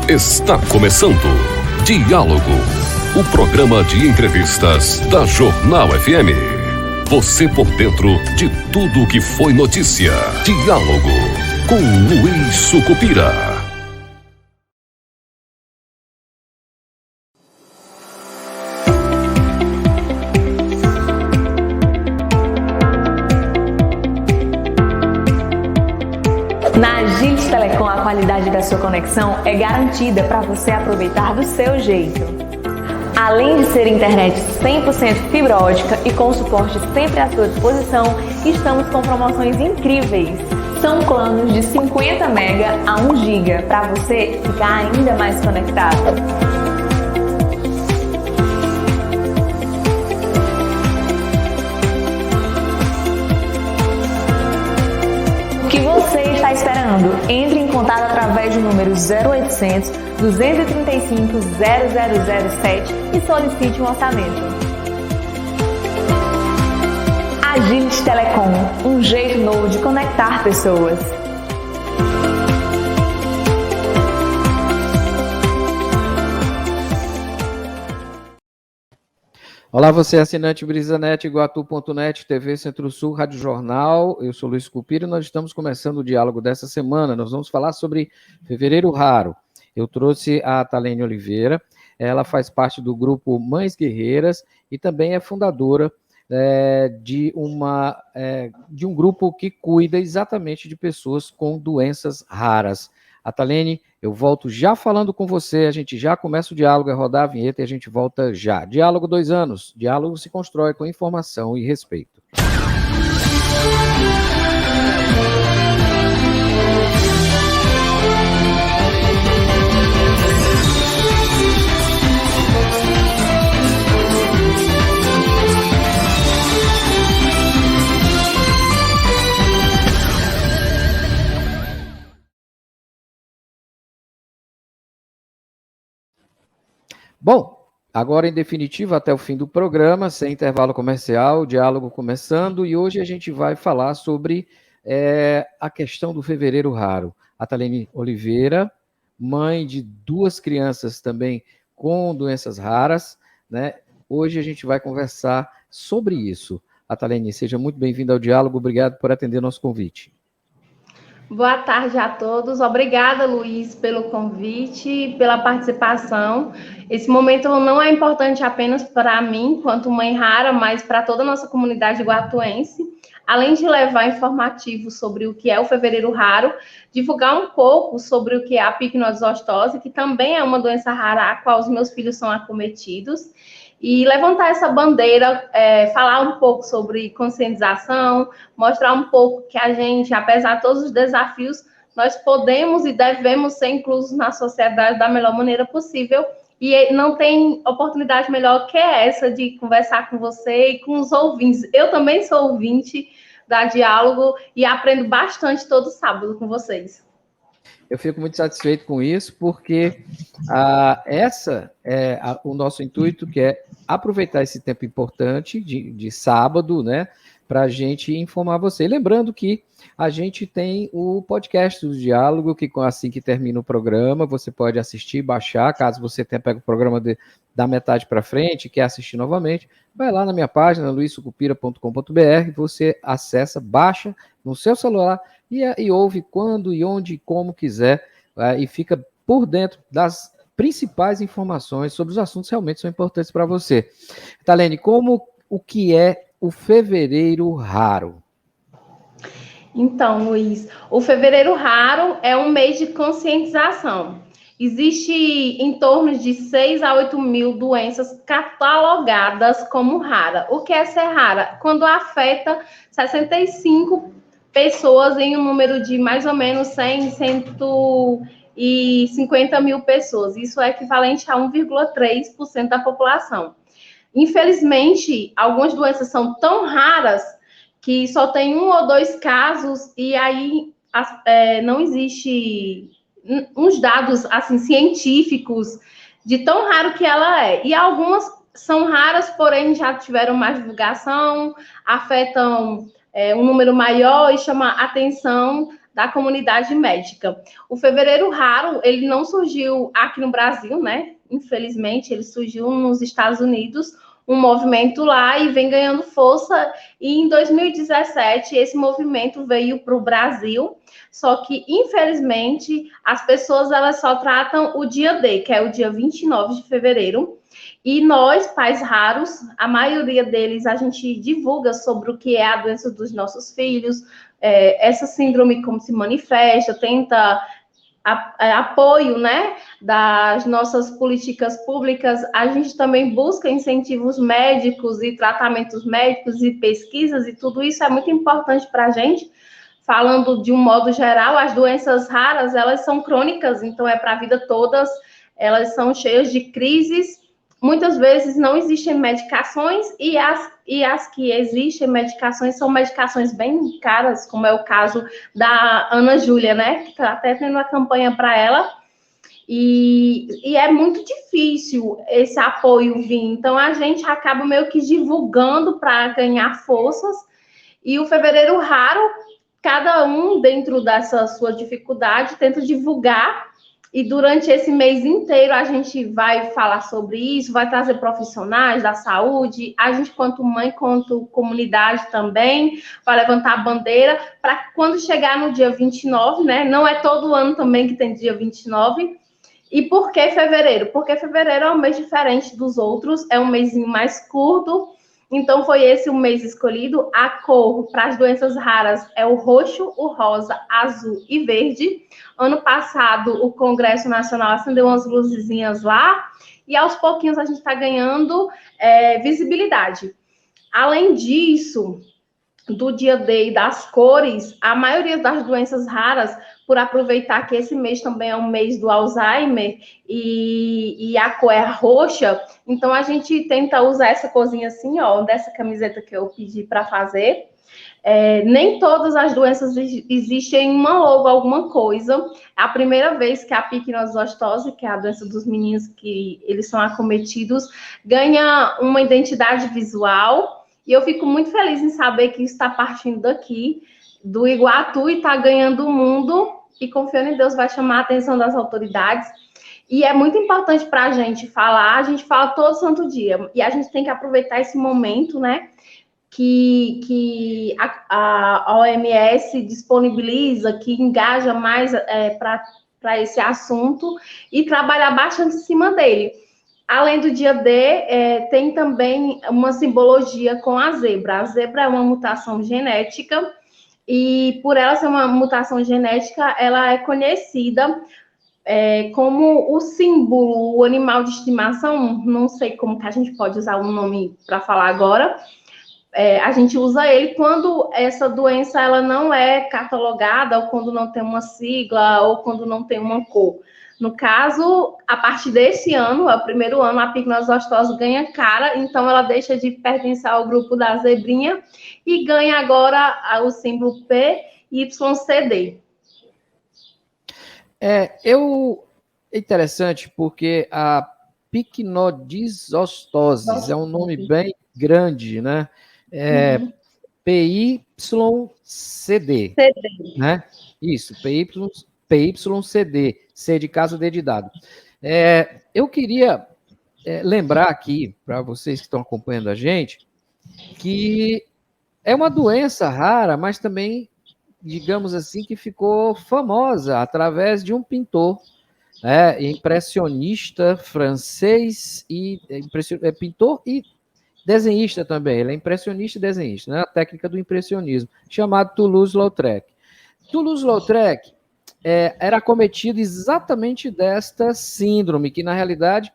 Está começando Diálogo, o programa de entrevistas da Jornal FM. Você por dentro de tudo o que foi notícia. Diálogo com Luiz Sucupira. Na Agility Telecom, a qualidade da sua conexão é garantida para você aproveitar do seu jeito. Além de ser internet 100% fibra ótica e com suporte sempre à sua disposição, estamos com promoções incríveis. São planos de 50 MB a 1 GB para você ficar ainda mais conectado. O que você está esperando? Entre em contato através do número 0800 235 0007 e solicite um orçamento. Agility Telecom, um jeito novo de conectar pessoas. Olá, você assinante BrisaNet, Iguatu.net, TV Centro-Sul, Rádio Jornal. Eu sou Luiz Sucupira e nós estamos começando o diálogo dessa semana. Nós vamos falar sobre Fevereiro Raro. Eu trouxe a Talene Oliveira, ela faz parte do grupo Mães Guerreiras e também é fundadora de um grupo que cuida exatamente de pessoas com doenças raras. A Talene, eu volto já falando com você, a gente já começa o diálogo, é rodar a vinheta e a gente volta já. Diálogo 2 anos, diálogo se constrói com informação e respeito. Bom, agora em definitivo, até o fim do programa, sem intervalo comercial, o diálogo começando, e hoje a gente vai falar sobre a questão do Fevereiro Raro. A Talene Oliveira, mãe de 2 crianças também com doenças raras, né? Hoje a gente vai conversar sobre isso. A Talene, seja muito bem-vinda ao diálogo, obrigado por atender nosso convite. Boa tarde a todos. Obrigada, Luiz, pelo convite e pela participação. Esse momento não é importante apenas para mim, enquanto mãe rara, mas para toda a nossa comunidade iguatuense. Além de levar informativos sobre o que é o Fevereiro Raro, divulgar um pouco sobre o que é a picnodisostose, que também é uma doença rara a qual os meus filhos são acometidos, e levantar essa bandeira, falar um pouco sobre conscientização, mostrar um pouco que a gente, apesar de todos os desafios, nós podemos e devemos ser inclusos na sociedade da melhor maneira possível, e não tem oportunidade melhor que essa de conversar com você e com os ouvintes. Eu também sou ouvinte da Diálogo e aprendo bastante todo sábado com vocês. Eu fico muito satisfeito com isso, porque essa é o nosso intuito, que é aproveitar esse tempo importante de sábado, né, para a gente informar você. E lembrando que a gente tem o podcast do Diálogo, que assim que termina o programa, você pode assistir, baixar, caso você tenha pego o programa da metade para frente e quer assistir novamente, vai lá na minha página, luissucupira.com.br, você acessa, baixa no seu celular e ouve quando e onde e como quiser, e fica por dentro das principais informações sobre os assuntos que realmente são importantes para você. Talene, o que é o Fevereiro Raro? Então, Luiz, o Fevereiro Raro é um mês de conscientização. Existe em torno de 6 a 8 mil doenças catalogadas como rara. O que é ser rara? Quando afeta 65 pessoas em um número de mais ou menos 150 mil pessoas. Isso é equivalente a 1,3% da população. Infelizmente, algumas doenças são tão raras que só tem 1 ou 2 casos e aí não existe uns dados assim científicos de tão raro que ela é. E algumas são raras, porém já tiveram mais divulgação, afetam um número maior e chama a atenção da comunidade médica. O Fevereiro Raro, ele não surgiu aqui no Brasil, né? Infelizmente, ele surgiu nos Estados Unidos, um movimento lá, e vem ganhando força, e em 2017 esse movimento veio para o Brasil, só que, infelizmente, as pessoas elas só tratam o dia D, que é o dia 29 de fevereiro, e nós, pais raros, a maioria deles, a gente divulga sobre o que é a doença dos nossos filhos, essa síndrome como se manifesta, tenta apoio, né, das nossas políticas públicas. A gente também busca incentivos médicos e tratamentos médicos e pesquisas, e tudo isso é muito importante para a gente. Falando de um modo geral, as doenças raras, elas são crônicas, então é para a vida toda, elas são cheias de crises. Muitas vezes não existem medicações, e as que existem medicações são medicações bem caras, como é o caso da Ana Júlia, né? Que está até tendo uma campanha para ela, e é muito difícil esse apoio vir. Então, a gente acaba meio que divulgando para ganhar forças, e o Fevereiro Raro, cada um dentro dessa sua dificuldade, tenta divulgar. E durante esse mês inteiro a gente vai falar sobre isso, vai trazer profissionais da saúde, a gente, quanto mãe, quanto comunidade também, vai levantar a bandeira para quando chegar no dia 29, né? Não é todo ano também que tem dia 29. E por que fevereiro? Porque fevereiro é um mês diferente dos outros, é um mêsinho mais curto. Então, foi esse o mês escolhido. A cor para as doenças raras é o roxo, o rosa, azul e verde. Ano passado, o Congresso Nacional acendeu umas luzezinhas lá, e aos pouquinhos a gente está ganhando visibilidade. Além disso, do dia D e das cores, a maioria das doenças raras, por aproveitar que esse mês também é um mês do Alzheimer e a cor é roxa, então a gente tenta usar essa corzinha assim, ó, dessa camiseta que eu pedi para fazer. Nem todas as doenças existem uma logo, alguma coisa. É a primeira vez que a piquenozostose, que é a doença dos meninos que eles são acometidos, ganha uma identidade visual. E eu fico muito feliz em saber que isso está partindo daqui, do Iguatu, e está ganhando o mundo, e confiando em Deus vai chamar a atenção das autoridades. E é muito importante para a gente falar, a gente fala todo santo dia, e a gente tem que aproveitar esse momento, né, que a OMS disponibiliza, que engaja mais para esse assunto, e trabalhar bastante em cima dele. Além do dia D, tem também uma simbologia com a zebra. A zebra é uma mutação genética, e por ela ser uma mutação genética, ela é conhecida como o símbolo, o animal de estimação. Não sei como que a gente pode usar um nome para falar agora. A gente usa ele quando essa doença ela não é catalogada, ou quando não tem uma sigla, ou quando não tem uma cor. No caso, a partir desse ano, é o primeiro ano, a piquenozostose ganha cara, então ela deixa de pertencer ao grupo da zebrinha e ganha agora o símbolo PYCD. É interessante porque a piquenodisostose é um nome bem grande, né? PYCD, né? Isso, PYCD, C de casa, D de dado. Eu queria lembrar aqui, para vocês que estão acompanhando a gente, que é uma doença rara, mas também, digamos assim, que ficou famosa através de um pintor, impressionista francês, e pintor e desenhista também. Ele é impressionista e desenhista, né? A técnica do impressionismo, chamado Toulouse-Lautrec. Toulouse-Lautrec era acometido exatamente desta síndrome, que na realidade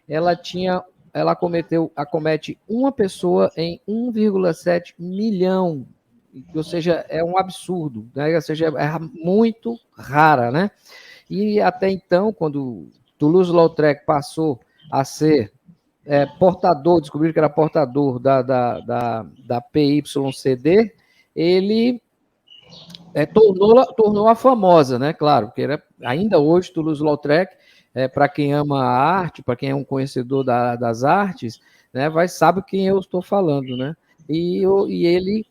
ela acomete uma pessoa em 1,7 milhão, ou seja, é um absurdo, né? Ou seja, é muito rara, né? E até então, quando Toulouse-Lautrec passou a ser descobriram que era portador da PYCD, ele tornou-a famosa, né? Claro, porque ainda hoje Toulouse-Lautrec, para quem ama a arte, para quem é um conhecedor das artes, né, sabe quem eu estou falando, né? E ele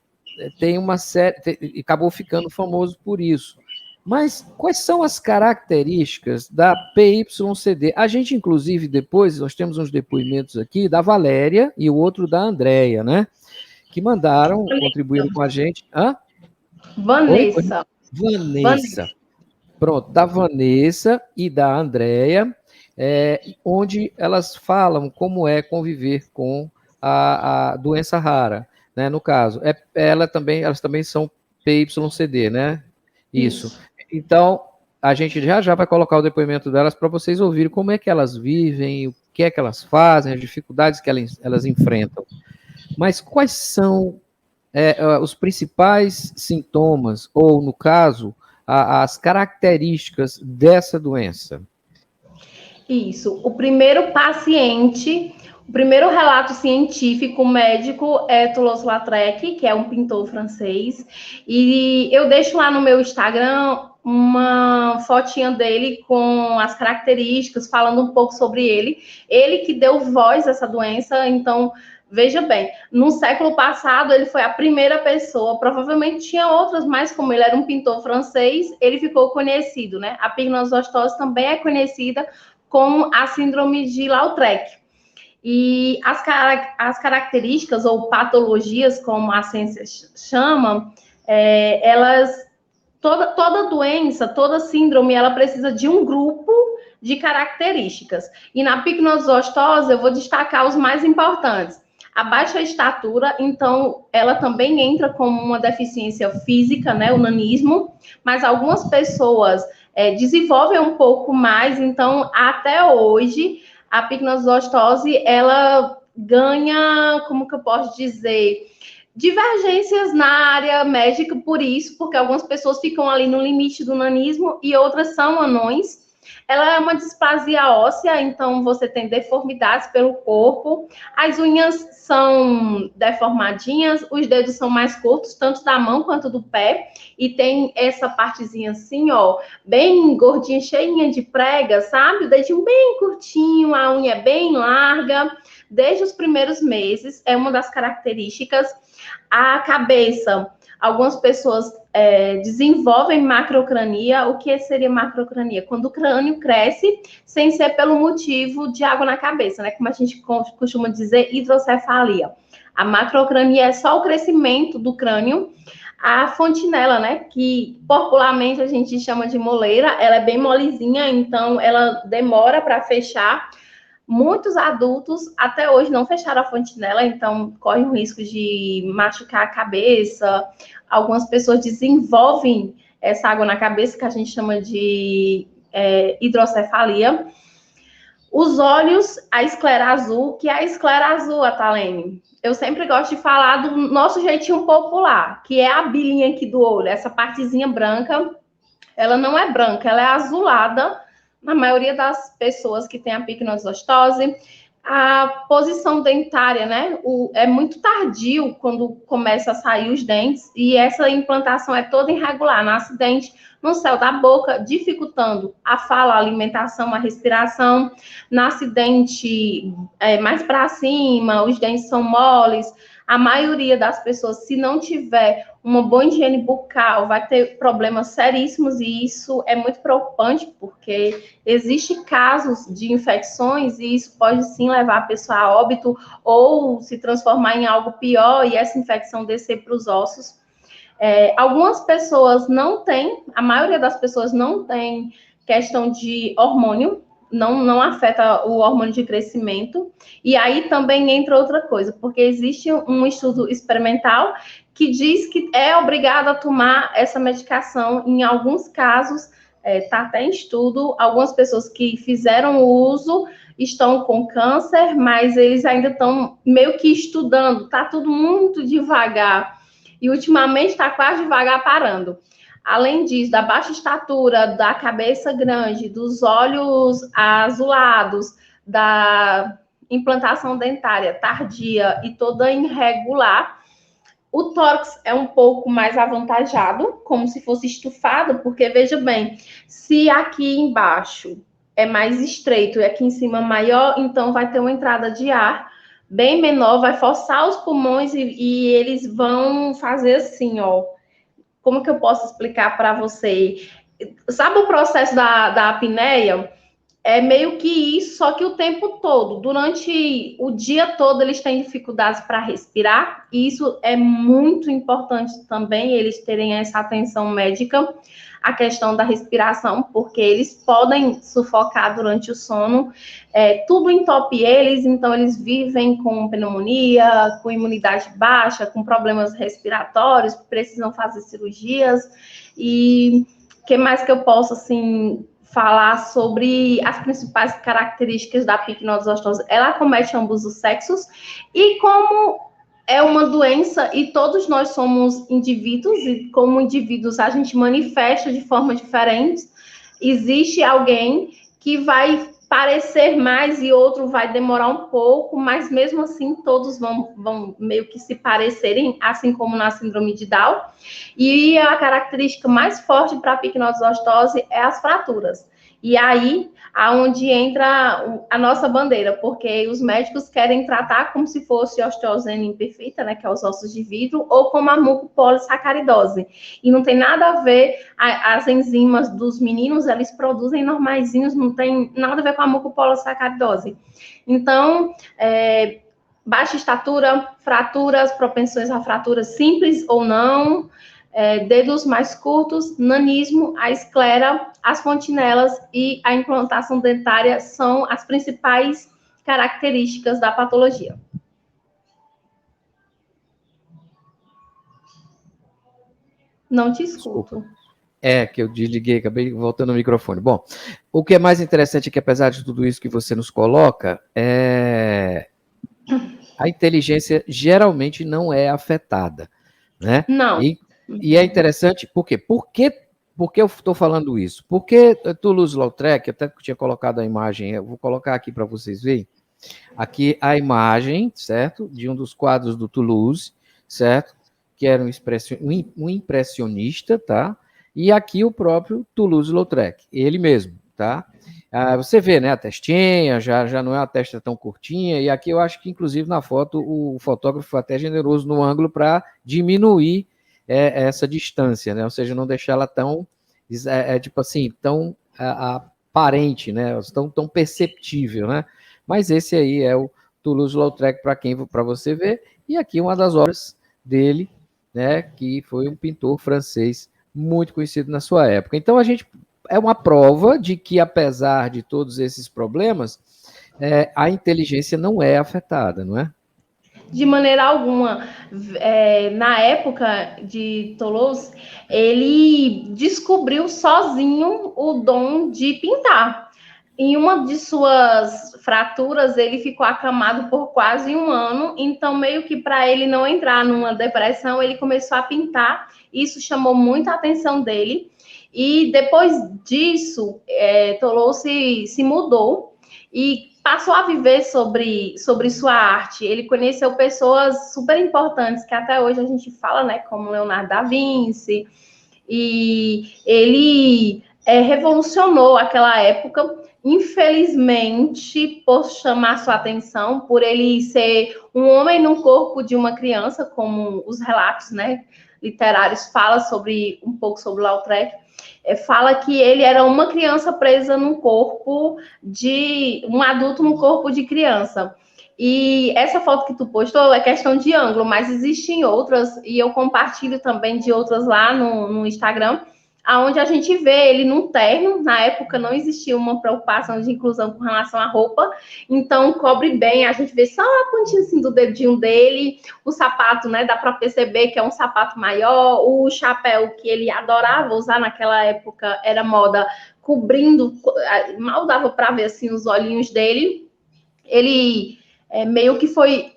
tem uma série, acabou ficando famoso por isso. Mas quais são as características da PYCD? A gente, inclusive, depois, nós temos uns depoimentos aqui da Valéria e o outro da Andréia, né? Que mandaram, contribuíram com a gente. Hã? Vanessa. Oi? Vanessa. Pronto, da Vanessa e da Andréia, onde elas falam como é conviver com a doença rara, né? No caso, elas também são PYCD, né? Isso. Então, a gente já vai colocar o depoimento delas para vocês ouvirem como é que elas vivem, o que é que elas fazem, as dificuldades que elas enfrentam. Mas quais são os principais sintomas, ou, no caso, as características dessa doença? Isso. O primeiro relato científico médico é Toulouse-Lautrec, que é um pintor francês, e eu deixo lá no meu Instagram uma fotinha dele com as características, falando um pouco sobre ele. Ele que deu voz a essa doença, então, veja bem, no século passado ele foi a primeira pessoa, provavelmente tinha outras, mas como ele era um pintor francês, ele ficou conhecido, né? A pigmazostose também é conhecida como a síndrome de Lautrec. E as características ou patologias, como a ciência chama, toda doença, toda síndrome, ela precisa de um grupo de características. E na pigmazostose, eu vou destacar os mais importantes. A baixa estatura, então, ela também entra como uma deficiência física, né, o nanismo, mas algumas pessoas desenvolvem um pouco mais, então, até hoje, a pigmazostose, ela ganha, como que eu posso dizer, divergências na área médica por isso, porque algumas pessoas ficam ali no limite do nanismo e outras são anões. Ela é uma displasia óssea, então você tem deformidades pelo corpo, as unhas são deformadinhas, os dedos são mais curtos, tanto da mão quanto do pé, e tem essa partezinha assim, ó, bem gordinha, cheinha de prega, sabe? O dedinho bem curtinho, a unha bem larga, desde os primeiros meses, é uma das características. A cabeça, algumas pessoas desenvolvem macrocrania. O que seria macrocrania? Quando o crânio cresce sem ser pelo motivo de água na cabeça, né? Como a gente costuma dizer, hidrocefalia. A macrocrania é só o crescimento do crânio. A fontinela, né? Que popularmente a gente chama de moleira, ela é bem molezinha, então ela demora para fechar. Muitos adultos até hoje não fecharam a fontinela, então correm o risco de machucar a cabeça. Algumas pessoas desenvolvem essa água na cabeça, que a gente chama de hidrocefalia. Os olhos, a esclera azul, que é a esclera azul, Atalene. Eu sempre gosto de falar do nosso jeitinho popular, que é a bilinha aqui do olho, essa partezinha branca. Ela não é branca, ela é azulada, na maioria das pessoas que tem a pigmazostose. A posição dentária, né? É muito tardio quando começa a sair os dentes, e essa implantação é toda irregular, nasce dente no céu da boca, dificultando a fala, a alimentação, a respiração. Nasce dente mais para cima, os dentes são moles. A maioria das pessoas, se não tiver uma boa higiene bucal, vai ter problemas seríssimos, e isso é muito preocupante, porque existem casos de infecções e isso pode sim levar a pessoa a óbito ou se transformar em algo pior e essa infecção descer para os ossos. Algumas pessoas não têm, a maioria das pessoas não tem questão de hormônio, não afeta o hormônio de crescimento. E aí também entra outra coisa, porque existe um estudo experimental que diz que é obrigado a tomar essa medicação em alguns casos, está até em estudo. Algumas pessoas que fizeram o uso estão com câncer, mas eles ainda estão meio que estudando, está tudo muito devagar, e ultimamente está quase devagar parando. Além disso, da baixa estatura, da cabeça grande, dos olhos azulados, da implantação dentária tardia e toda irregular, o tórax é um pouco mais avantajado, como se fosse estufado, porque, veja bem, se aqui embaixo é mais estreito e aqui em cima maior, então vai ter uma entrada de ar bem menor, vai forçar os pulmões e eles vão fazer assim, ó. Como que eu posso explicar para você? Sabe o processo da apneia? É meio que isso, só que o tempo todo, durante o dia todo, eles têm dificuldades para respirar, e isso é muito importante também, eles terem essa atenção médica, a questão da respiração, porque eles podem sufocar durante o sono, tudo entope eles, então eles vivem com pneumonia, com imunidade baixa, com problemas respiratórios, precisam fazer cirurgias, e o que mais que eu posso, assim, falar sobre as principais características da picnodisostose? Ela acomete ambos os sexos, e como é uma doença e todos nós somos indivíduos, e como indivíduos a gente manifesta de forma diferente, existe alguém que vai parecer mais e outro vai demorar um pouco, mas mesmo assim todos vão meio que se parecerem, assim como na síndrome de Down. E a característica mais forte para a picnodisostose é as fraturas. E aí, aonde entra a nossa bandeira, porque os médicos querem tratar como se fosse osteosine imperfeita, né, que é os ossos de vidro, ou como a mucopolissacaridose. E não tem nada a ver, as enzimas dos meninos, eles produzem normaizinhos, não tem nada a ver com a mucopolissacaridose. Então, baixa estatura, fraturas, propensões a fraturas simples ou não, dedos mais curtos, nanismo, a esclera, as fontinelas e a implantação dentária são as principais características da patologia. Não te escuto. Desculpa. Que eu desliguei, acabei voltando ao microfone. Bom, o que é mais interessante é que, apesar de tudo isso que você nos coloca, a inteligência geralmente não é afetada, né? Não. E é interessante, por quê? Por que eu estou falando isso? Porque Toulouse-Lautrec, eu até tinha colocado a imagem, eu vou colocar aqui para vocês verem, aqui a imagem, certo? De um dos quadros do Toulouse, certo? Que era um impressionista, tá? E aqui o próprio Toulouse-Lautrec, ele mesmo, tá? Você vê, né, a testinha, já não é uma testa tão curtinha, e aqui eu acho que, inclusive, na foto, o fotógrafo foi até generoso no ângulo para diminuir essa distância, né? Ou seja, não deixar ela tão, tipo assim, tão aparente, né? Tão perceptível, né? Mas esse aí é o Toulouse-Lautrec, para você ver, e aqui uma das obras dele, né? Que foi um pintor francês muito conhecido na sua época. Então, é uma prova de que, apesar de todos esses problemas, a inteligência não é afetada, não é? De maneira alguma. Na época de Toulouse, ele descobriu sozinho o dom de pintar. Em uma de suas fraturas, ele ficou acamado por quase um ano, então meio que para ele não entrar numa depressão, ele começou a pintar, isso chamou muita atenção dele, e depois disso, Toulouse se mudou e passou a viver sobre sua arte. Ele conheceu pessoas super importantes, que até hoje a gente fala, né, como Leonardo da Vinci, e ele revolucionou aquela época, infelizmente, por chamar sua atenção, por ele ser um homem no corpo de uma criança, como os relatos, né, literários falam um pouco sobre Lautrec, fala que ele era uma criança presa num corpo de um adulto no corpo de criança. E essa foto que tu postou é questão de ângulo, mas existem outras, e eu compartilho também de outras lá no Instagram, onde a gente vê ele num terno. Na época não existia uma preocupação de inclusão com relação à roupa, então cobre bem, a gente vê só a pontinha assim do dedinho dele, o sapato, né, dá para perceber que é um sapato maior, o chapéu que ele adorava usar naquela época era moda, cobrindo, mal dava para ver assim os olhinhos dele. Ele meio que foi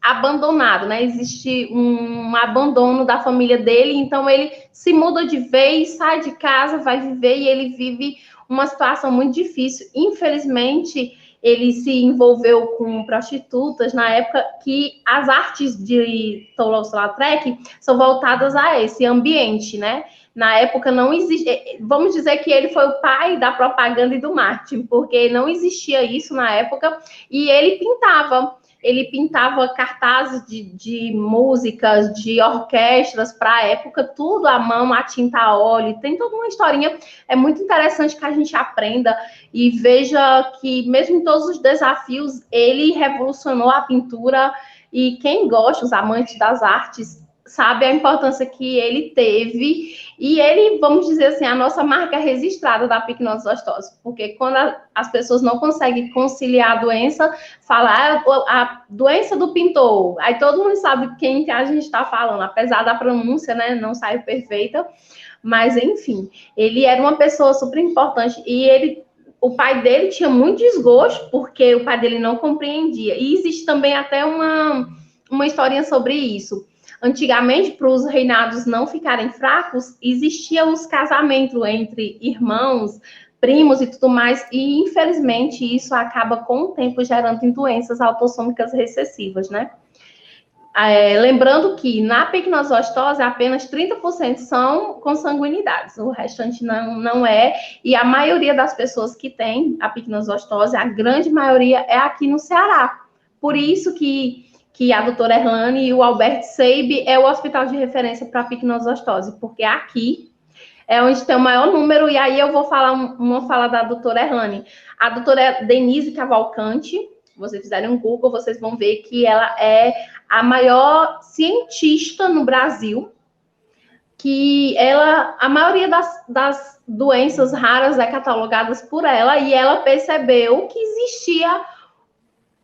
abandonado, né? Existe um abandono da família dele, então ele se muda de vez, sai de casa, vai viver, e ele vive uma situação muito difícil. Infelizmente, ele se envolveu com prostitutas na época, que as artes de Toulouse-Lautrec são voltadas a esse ambiente, né? Na época não existe, vamos dizer que ele foi o pai da propaganda e do marketing, porque não existia isso na época, e ele pintava. ele pintava cartazes de músicas, de orquestras para a época, tudo à mão, a tinta a óleo, tem toda uma historinha. É muito interessante que a gente aprenda e veja que, mesmo em todos os desafios, ele revolucionou a pintura, e quem gosta, os amantes das artes, sabe a importância que ele teve, e ele, vamos dizer assim, a nossa marca registrada da picnose-lostose, porque quando as pessoas não conseguem conciliar a doença, falar a doença do pintor, aí todo mundo sabe quem que a gente está falando, apesar da pronúncia, né, não sair perfeita, mas enfim, ele era uma pessoa super importante, e o pai dele tinha muito desgosto, porque o pai dele não compreendia, e existe também até uma historinha sobre isso. Antigamente, para os reinados não ficarem fracos, existiam os casamentos entre irmãos, primos e tudo mais, e infelizmente isso acaba com o tempo gerando doenças autossômicas recessivas, né? Lembrando que na picnose-lostose apenas 30% são consanguinidades, o restante não é, e a maioria das pessoas que tem a picnose-lostose, a grande maioria é aqui no Ceará. Por isso que a doutora Erlane e o Albert Seib é o hospital de referência para a picnose-lostose, porque aqui é onde tem o maior número, e aí eu vou falar uma fala da doutora Erlane. A doutora Denise Cavalcante, se vocês fizerem um Google, vocês vão ver que ela é a maior cientista no Brasil, que a maioria das doenças raras é catalogadas por ela, e ela percebeu que existia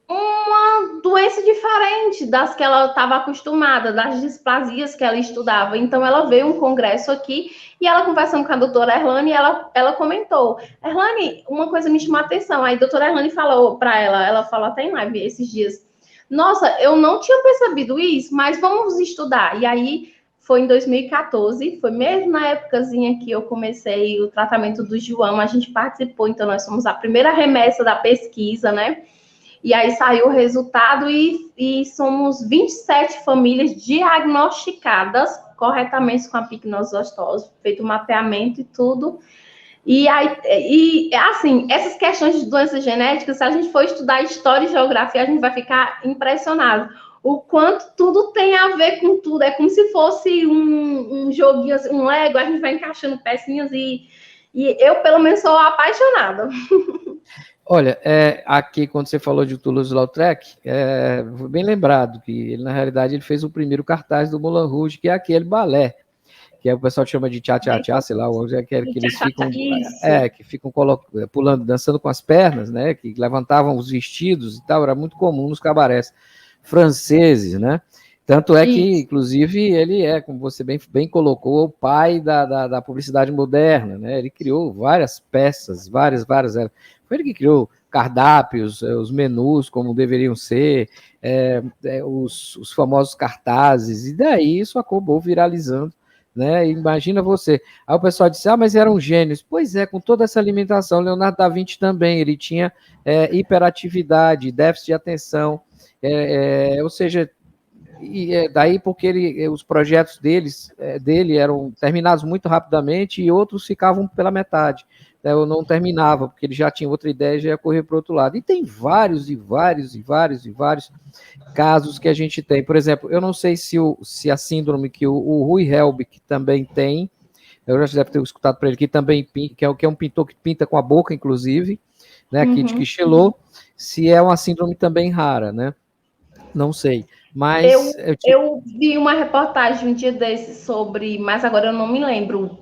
uma doença diferente das que ela estava acostumada, das displasias que ela estudava. Então, ela veio um congresso aqui e ela, conversando com a doutora Erlane, ela comentou: Erlane, uma coisa me chamou a atenção. Aí a doutora Erlane falou para ela falou até em live esses dias: nossa, eu não tinha percebido isso, mas vamos estudar. E aí, foi em 2014, foi mesmo na épocazinha que eu comecei o tratamento do João, a gente participou, então nós somos a primeira remessa da pesquisa, né? E aí saiu o resultado e somos 27 famílias diagnosticadas corretamente com a picnose-lostose, feito o mapeamento e tudo. E assim, essas questões de doenças genéticas, se a gente for estudar história e geografia, a gente vai ficar impressionado. O quanto tudo tem a ver com tudo. É como se fosse um joguinho, assim, um Lego, a gente vai encaixando pecinhas e eu, pelo menos, sou apaixonada. Olha, aqui quando você falou de Toulouse-Lautrec, foi bem lembrado que ele, na realidade, ele fez o primeiro cartaz do Moulin Rouge, que é aquele balé, que o pessoal chama de tchá-tchá-tchá, sei lá, que eles ficam, que ficam pulando, dançando com as pernas, né, que levantavam os vestidos e tal, era muito comum nos cabarés franceses, né? Tanto é que, inclusive, ele como você bem colocou, o pai da publicidade moderna, né? Ele criou várias peças, várias. Foi ele que criou cardápios, os menus como deveriam ser, os famosos cartazes, e daí isso acabou viralizando, né? Imagina você. Aí o pessoal disse: mas eram gênios. Pois é, com toda essa alimentação, Leonardo da Vinci também, ele tinha hiperatividade, déficit de atenção, ou seja, e daí porque os projetos dele eram terminados muito rapidamente e outros ficavam pela metade, né? Eu não terminava, porque ele já tinha outra ideia e já ia correr para o outro lado. E tem vários casos que a gente tem. Por exemplo, eu não sei se a síndrome que o Rui Helbig também tem, eu já deve ter escutado para ele, que também que é um pintor que pinta com a boca, inclusive, né, aqui de Quixelô, se é uma síndrome também rara, né? Não sei. Mas eu vi uma reportagem um dia desse sobre, mas agora eu não me lembro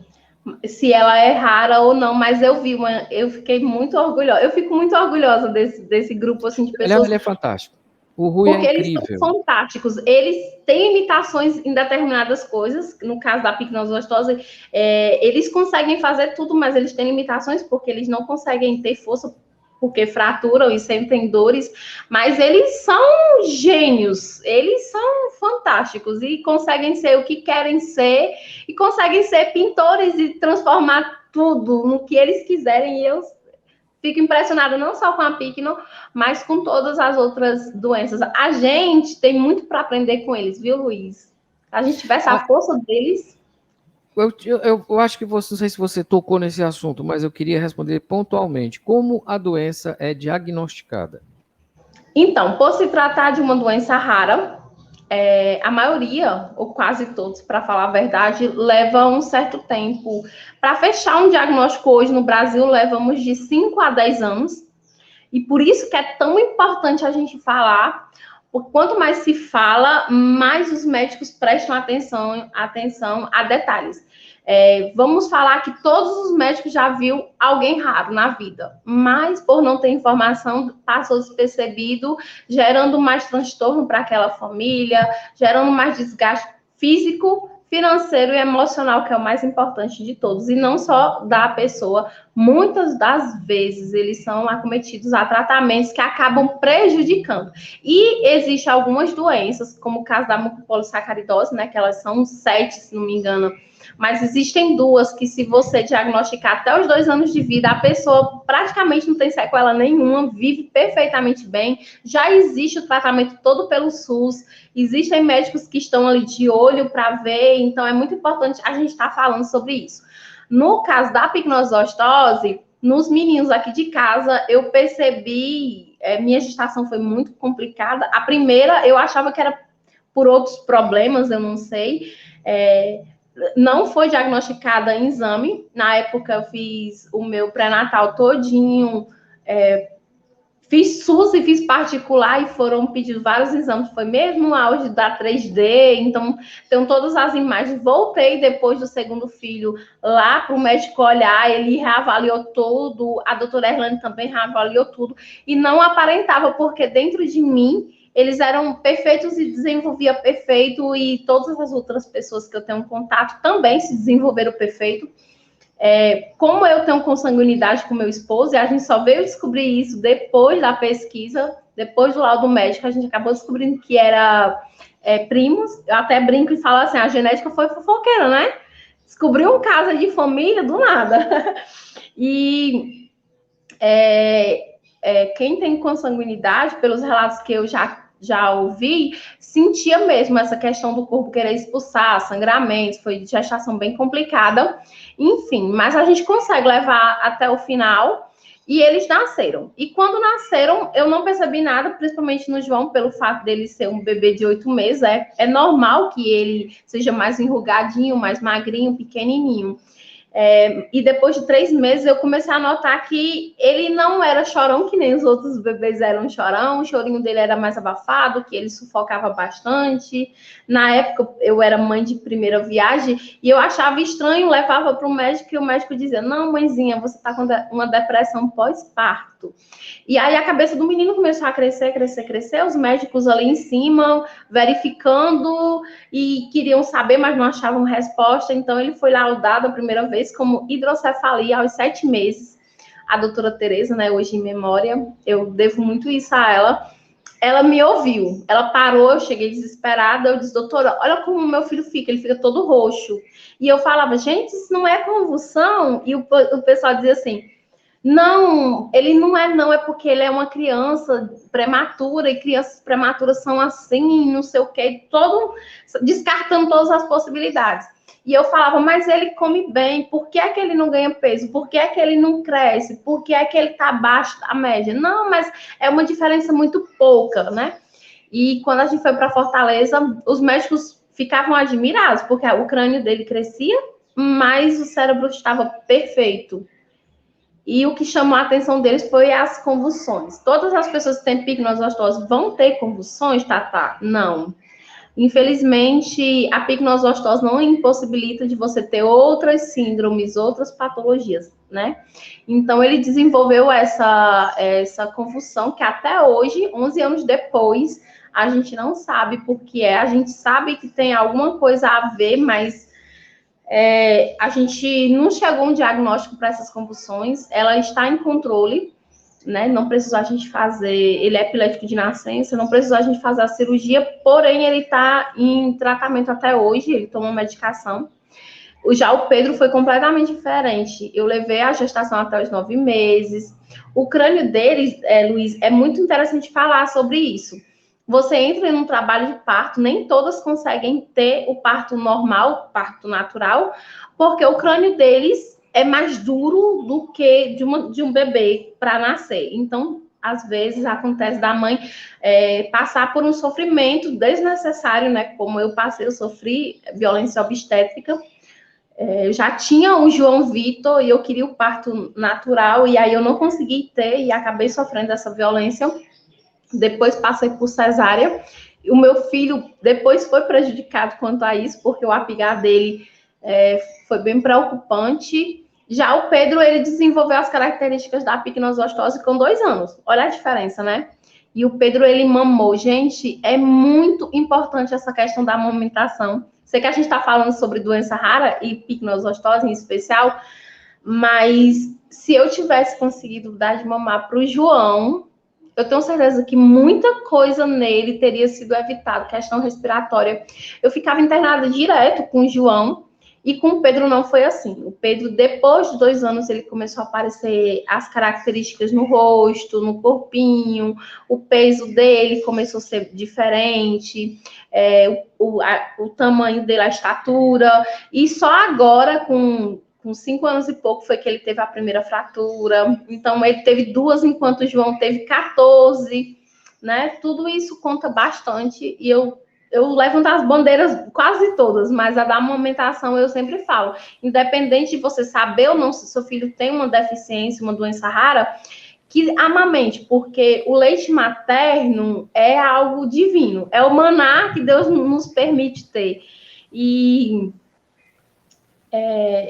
se ela é rara ou não, mas eu fiquei muito orgulhosa. Eu fico muito orgulhosa desse grupo assim, de pessoas. Ele é fantástico. O Rui porque é incrível. Eles são fantásticos. Eles têm limitações em determinadas coisas. No caso da picnose-lostose, eles conseguem fazer tudo, mas eles têm limitações porque eles não conseguem ter força, porque fraturam e sentem dores, mas eles são gênios, eles são fantásticos e conseguem ser o que querem ser e conseguem ser pintores e transformar tudo no que eles quiserem. E eu fico impressionada não só com a picno, mas com todas as outras doenças. A gente tem muito para aprender com eles, viu, Luiz? Se a gente tivesse a força deles... Eu acho que não sei se você tocou nesse assunto, mas eu queria responder pontualmente. Como a doença é diagnosticada? Então, por se tratar de uma doença rara, a maioria, ou quase todos, para falar a verdade, leva um certo tempo. Para fechar um diagnóstico hoje no Brasil, levamos de 5 a 10 anos. E por isso que é tão importante a gente falar, porque quanto mais se fala, mais os médicos prestam atenção a detalhes. Vamos falar que todos os médicos já viu alguém raro na vida, mas por não ter informação, passou despercebido, gerando mais transtorno para aquela família, gerando mais desgaste físico, financeiro e emocional, que é o mais importante de todos, e não só da pessoa. Muitas das vezes eles são acometidos a tratamentos que acabam prejudicando. E existem algumas doenças, como o caso da mucopolissacaridose, né, que elas são 7, se não me engano, mas existem 2 que, se você diagnosticar até os 2 anos de vida, a pessoa praticamente não tem sequela nenhuma, vive perfeitamente bem. Já existe o tratamento todo pelo SUS, existem médicos que estão ali de olho para ver, então é muito importante a gente estar falando sobre isso. No caso da picnosostose, nos meninos aqui de casa, eu percebi, minha gestação foi muito complicada. A primeira, eu achava que era por outros problemas, eu não sei, não foi diagnosticada em exame. Na época, eu fiz o meu pré-natal todinho, fiz SUS e fiz particular, e foram pedidos vários exames. Foi mesmo no auge da 3D, então tenho todas as imagens. Voltei depois do segundo filho lá para o médico olhar, ele reavaliou tudo, a doutora Erlane também reavaliou tudo, e não aparentava, porque dentro de mim eles eram perfeitos e desenvolvia perfeito, e todas as outras pessoas que eu tenho contato também se desenvolveram perfeito. Como eu tenho consanguinidade com meu esposo, e a gente só veio descobrir isso depois da pesquisa, depois do laudo médico, a gente acabou descobrindo que era primos. Eu até brinco e falo assim, a genética foi fofoqueira, né? Descobriu um caso de família do nada. E quem tem consanguinidade, pelos relatos que eu já ouvi, sentia mesmo essa questão do corpo querer expulsar, sangramentos, foi gestação bem complicada, enfim, mas a gente consegue levar até o final, e eles nasceram. E quando nasceram, eu não percebi nada, principalmente no João, pelo fato dele ser um bebê de 8 meses, é normal que ele seja mais enrugadinho, mais magrinho, pequenininho. E depois de 3 meses eu comecei a notar que ele não era chorão, que nem os outros bebês eram chorão. O chorinho dele era mais abafado, que ele sufocava bastante. Na época eu era mãe de primeira viagem e eu achava estranho, levava para o médico e o médico dizia: não, mãezinha, você está com uma depressão pós-parto. E aí a cabeça do menino começou a crescer, os médicos ali em cima verificando e queriam saber, mas não achavam resposta. Então ele foi laudado a primeira vez como hidrocefalia aos 7 meses. A doutora Tereza, né, hoje em memória, eu devo muito isso a ela. Ela me ouviu, ela parou, eu cheguei desesperada, eu disse: doutora, olha como o meu filho fica, ele fica todo roxo. E eu falava: gente, isso não é convulsão? E o pessoal dizia assim: não, ele não é porque ele é uma criança prematura, e crianças prematuras são assim, não sei o quê, todo descartando todas as possibilidades. E eu falava: mas ele come bem, por que é que ele não ganha peso? Por que é que ele não cresce? Por que é que ele está abaixo da média? Não, mas é uma diferença muito pouca, né? E quando a gente foi para Fortaleza, os médicos ficavam admirados, porque o crânio dele crescia, mas o cérebro estava perfeito. E o que chamou a atenção deles foi as convulsões. Todas as pessoas que têm picnosostose vão ter convulsões, Tatá? Não. Infelizmente, a picnosostose não impossibilita de você ter outras síndromes, outras patologias, né? Então, ele desenvolveu essa convulsão que até hoje, 11 anos depois, a gente não sabe por que é. A gente sabe que tem alguma coisa a ver, mas a gente não chegou a um diagnóstico para essas convulsões. Ela está em controle, né? Não precisou a gente fazer, ele é epilético de nascença, não precisou a gente fazer a cirurgia, porém ele está em tratamento até hoje, ele toma medicação. Já o Pedro foi completamente diferente. Eu levei a gestação até os 9 meses. O crânio dele, Luiz, é muito interessante falar sobre isso. Você entra em um trabalho de parto, nem todas conseguem ter o parto normal, o parto natural, porque o crânio deles é mais duro do que de um bebê para nascer. Então, às vezes acontece da mãe passar por um sofrimento desnecessário, né? Como eu passei, eu sofri violência obstétrica. Eu já tinha o João Vitor e eu queria o parto natural, e aí eu não consegui ter e acabei sofrendo essa violência. Depois passei por cesárea. O meu filho depois foi prejudicado quanto a isso, porque o apigar dele foi bem preocupante. Já o Pedro, ele desenvolveu as características da picnosostose com 2 anos. Olha a diferença, né? E o Pedro, ele mamou. Gente, é muito importante essa questão da amamentação. Sei que a gente está falando sobre doença rara e picnosostose em especial, mas se eu tivesse conseguido dar de mamar para o João, eu tenho certeza que muita coisa nele teria sido evitada, questão respiratória. Eu ficava internada direto com o João, e com o Pedro não foi assim. O Pedro, depois de 2 anos, ele começou a aparecer as características no rosto, no corpinho, o peso dele começou a ser diferente, o tamanho dele, a estatura, e só agora, com 5 anos e pouco, foi que ele teve a primeira fratura. Então, ele teve 2, enquanto o João teve 14, né? Tudo isso conta bastante, e eu levanto as bandeiras quase todas, mas a da amamentação eu sempre falo. Independente de você saber ou não se seu filho tem uma deficiência, uma doença rara, que amamente, porque o leite materno é algo divino. É o maná que Deus nos permite ter. E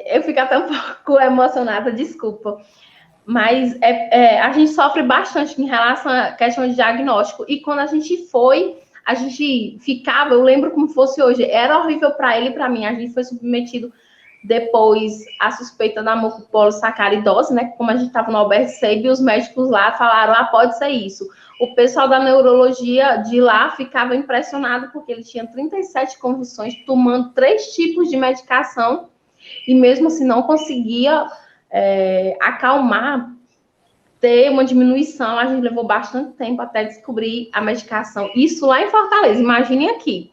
eu fico até um pouco emocionada, desculpa. Mas a gente sofre bastante em relação à questão de diagnóstico. E quando a gente ficava, eu lembro como fosse hoje, era horrível para ele e para mim. A gente foi submetido depois à suspeita da mucopolissacaridose, né? Como a gente estava no Albert Seib, os médicos lá falaram, pode ser isso. O pessoal da neurologia de lá ficava impressionado porque ele tinha 37 convulsões, tomando 3 tipos de medicação, e mesmo assim não conseguia acalmar, ter uma diminuição. A gente levou bastante tempo até descobrir a medicação. Isso lá em Fortaleza, imaginem aqui.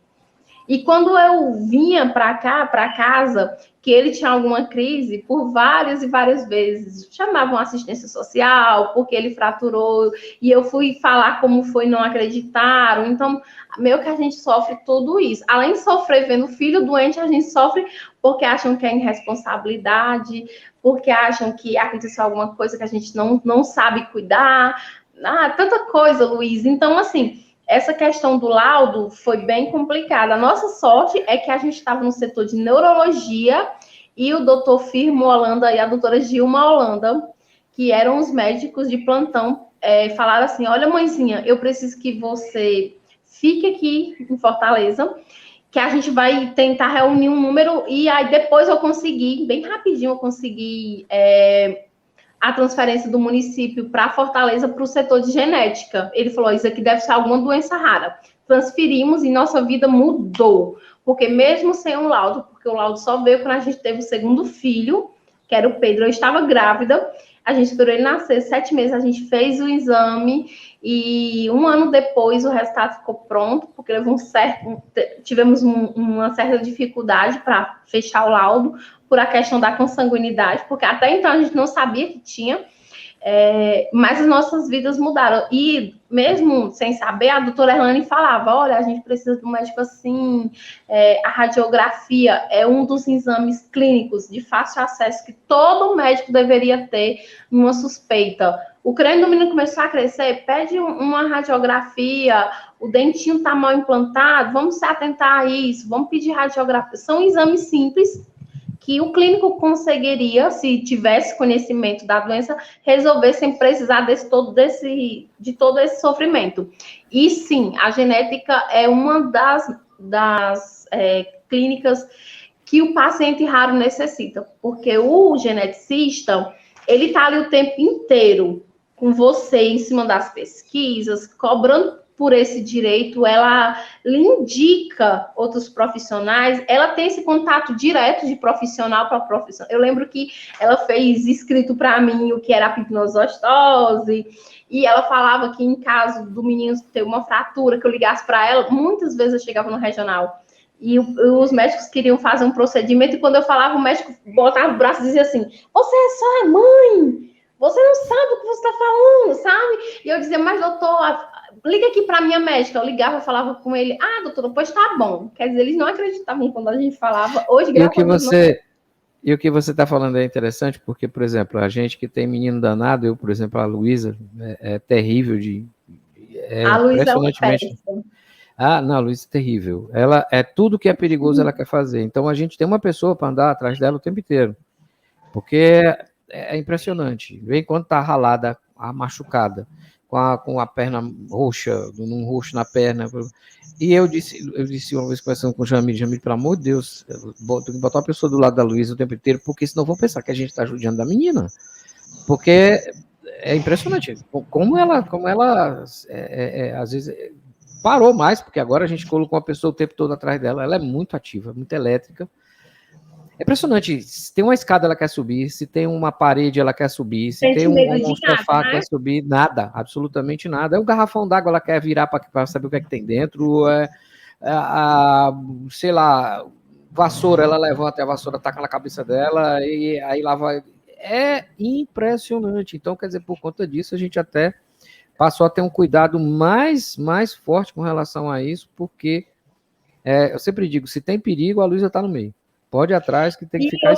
E quando eu vinha para cá, para casa, que ele tinha alguma crise, por várias e várias vezes, chamavam assistência social, porque ele fraturou, e eu fui falar como foi, não acreditaram. Então, meio que a gente sofre tudo isso. Além de sofrer vendo o filho doente, a gente sofre porque acham que é irresponsabilidade, porque acham que aconteceu alguma coisa que a gente não sabe cuidar. Tanta coisa, Luiz. Então, assim, essa questão do laudo foi bem complicada. A nossa sorte é que a gente estava no setor de neurologia, e o doutor Firmo Holanda e a doutora Gilma Holanda, que eram os médicos de plantão, falaram assim, olha, mãezinha, eu preciso que você fique aqui em Fortaleza, que a gente vai tentar reunir um número, e aí depois eu consegui, bem rapidinho eu consegui a transferência do município para Fortaleza, para o setor de genética. Ele falou, isso aqui deve ser alguma doença rara. Transferimos e nossa vida mudou. Porque mesmo sem um laudo, porque o laudo só veio quando a gente teve o segundo filho, que era o Pedro, eu estava grávida, a gente esperou ele nascer, 7 meses, a gente fez o exame, e 1 ano depois o resultado ficou pronto, porque tivemos uma certa dificuldade para fechar o laudo, por a questão da consanguinidade, porque até então a gente não sabia que tinha, mas as nossas vidas mudaram. E mesmo sem saber, a doutora Erlane falava, olha, a gente precisa de um médico assim, a radiografia é um dos exames clínicos de fácil acesso que todo médico deveria ter numa suspeita. O crânio do menino começou a crescer, pede uma radiografia, o dentinho está mal implantado, vamos se atentar a isso, vamos pedir radiografia. São exames simples que o clínico conseguiria, se tivesse conhecimento da doença, resolver sem precisar de todo esse sofrimento. E sim, a genética é uma das clínicas que o paciente raro necessita, porque o geneticista, ele está ali o tempo inteiro com você em cima das pesquisas, cobrando por esse direito, ela lhe indica outros profissionais, ela tem esse contato direto de profissional para profissional. Eu lembro que ela fez escrito para mim o que era a picnosostose, e ela falava que em caso do menino ter uma fratura, que eu ligasse para ela, muitas vezes eu chegava no regional, e os médicos queriam fazer um procedimento, e quando eu falava, o médico botava o braço e dizia assim, você só é mãe, você não sabe o que você está falando, sabe? E eu dizia, mas doutor, liga aqui para minha médica. Eu ligava, falava com ele, doutor, pois tá bom. Quer dizer, eles não acreditavam quando a gente falava. Hoje, graças a Deus, E o que você está falando é interessante, porque, por exemplo, a gente que tem menino danado, eu, por exemplo, a Luísa, é terrível a Luísa impressionantemente. Não, a Luísa é terrível. Ela é tudo que é perigoso, ela quer fazer. Então a gente tem uma pessoa para andar atrás dela o tempo inteiro. Porque é impressionante. Vem quando tá ralada, machucada, com a perna roxa, num roxo na perna. E eu disse uma vez conversando com o Jamil, pelo amor de Deus, tem que botar uma pessoa do lado da Luísa o tempo inteiro, porque senão vão pensar que a gente está judiando da menina. Porque é impressionante como ela às vezes parou mais, porque agora a gente colocou uma pessoa o tempo todo atrás dela. Ela é muito ativa, muito elétrica. É impressionante. Se tem uma escada, ela quer subir. Se tem uma parede, ela quer subir. Se tem um sofá, quer subir. Nada, absolutamente nada. É um garrafão d'água, ela quer virar para saber o que é que tem dentro. Sei lá, vassoura, ela levanta, a vassoura taca na cabeça dela e aí lá vai. É impressionante. Então, quer dizer, por conta disso, a gente até passou a ter um cuidado mais forte com relação a isso, porque eu sempre digo, se tem perigo, a Luísa está no meio. Pode ir atrás, que tem que ficar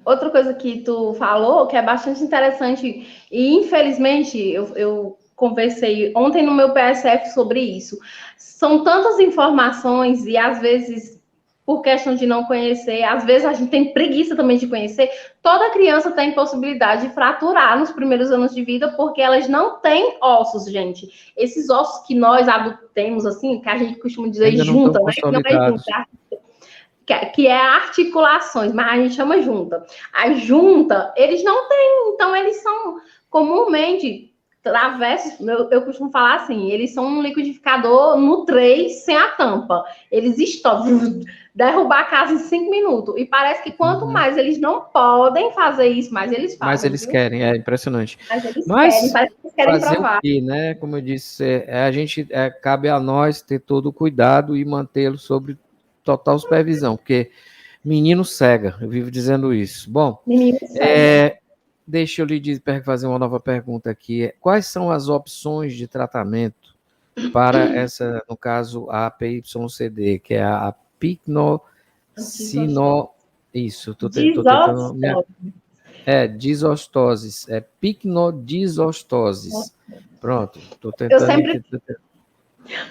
outra coisa que tu falou, que é bastante interessante, e infelizmente eu conversei ontem no meu PSF sobre isso. São tantas informações e às vezes, por questão de não conhecer, às vezes a gente tem preguiça também de conhecer. Toda criança tem possibilidade de fraturar nos primeiros anos de vida, porque elas não têm ossos, gente. Esses ossos que nós adultos temos, assim, que a gente costuma dizer junta, né? Que não é junta, que é articulações, mas a gente chama junta. A junta, eles não têm, então eles são comumente travessos, eu costumo falar assim, eles são um liquidificador no 3 sem a tampa. Eles estouram, derrubar a casa em 5 minutos. E parece que quanto mais eles não podem fazer isso, mais eles fazem. Mas eles querem, é impressionante. Mas eles querem, parece que eles querem provar. Aqui, né? Como eu disse, cabe a nós ter todo o cuidado e mantê-lo sob total supervisão, porque menino cega, eu vivo dizendo isso. Bom, deixa eu lhe fazer uma nova pergunta aqui. Quais são as opções de tratamento para essa, no caso, a PYCD, que é a picnosino... Isso, estou tentando... Disostoses. É picnodisostoses. Pronto, estou tentando...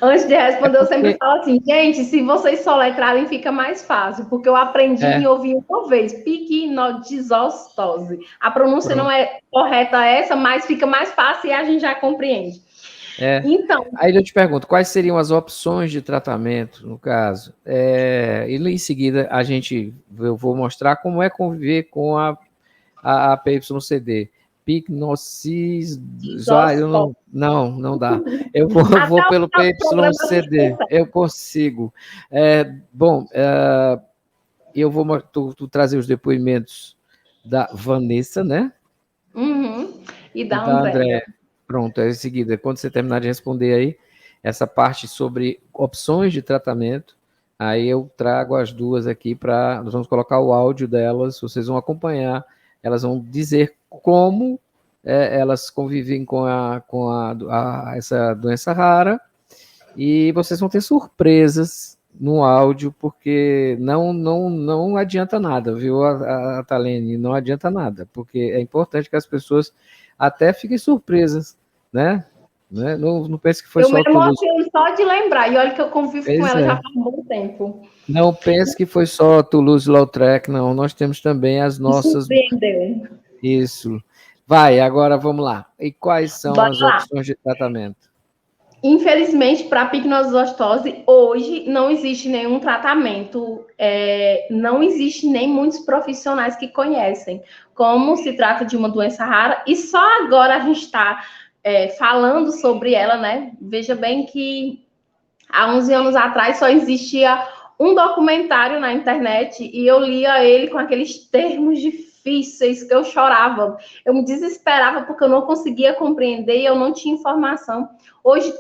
Antes de responder, eu sempre falo assim, gente, se vocês soletrarem, fica mais fácil, porque eu aprendi e ouvi uma vez, picnodisostose. A pronúncia não é correta essa, mas fica mais fácil e a gente já compreende. Então, aí eu te pergunto, quais seriam as opções de tratamento, no caso? E em seguida, eu vou mostrar como é conviver com a PYCD. Picnosis... Não dá. Eu vou pelo PYCD. Eu consigo. Eu vou tu trazer os depoimentos da Vanessa, né? E da André. Pronto, em seguida, quando você terminar de responder aí, essa parte sobre opções de tratamento, aí eu trago as duas aqui nós vamos colocar o áudio delas, vocês vão acompanhar, elas vão dizer como elas convivem com essa doença rara, e vocês vão ter surpresas no áudio, porque não adianta nada, viu, a Thalene? Não adianta nada, porque é importante que as pessoas até fiquem surpresas, né? Não pense que foi só Toulouse. Eu me emociono só de lembrar, e olha que eu convivo com ela já faz um bom tempo. Não pense que foi só Toulouse-Lautrec, não. Nós temos também as nossas... Surpreendeu. Isso. Vai, agora vamos lá. E quais são as opções de tratamento? Infelizmente, para a picnodisostose, hoje não existe nenhum tratamento, não existe nem muitos profissionais que conhecem. Como se trata de uma doença rara, e só agora a gente está falando sobre ela, né? Veja bem que há 11 anos atrás só existia um documentário na internet e eu lia ele com aqueles termos difíceis que eu chorava. Eu me desesperava porque eu não conseguia compreender e eu não tinha informação. Hoje,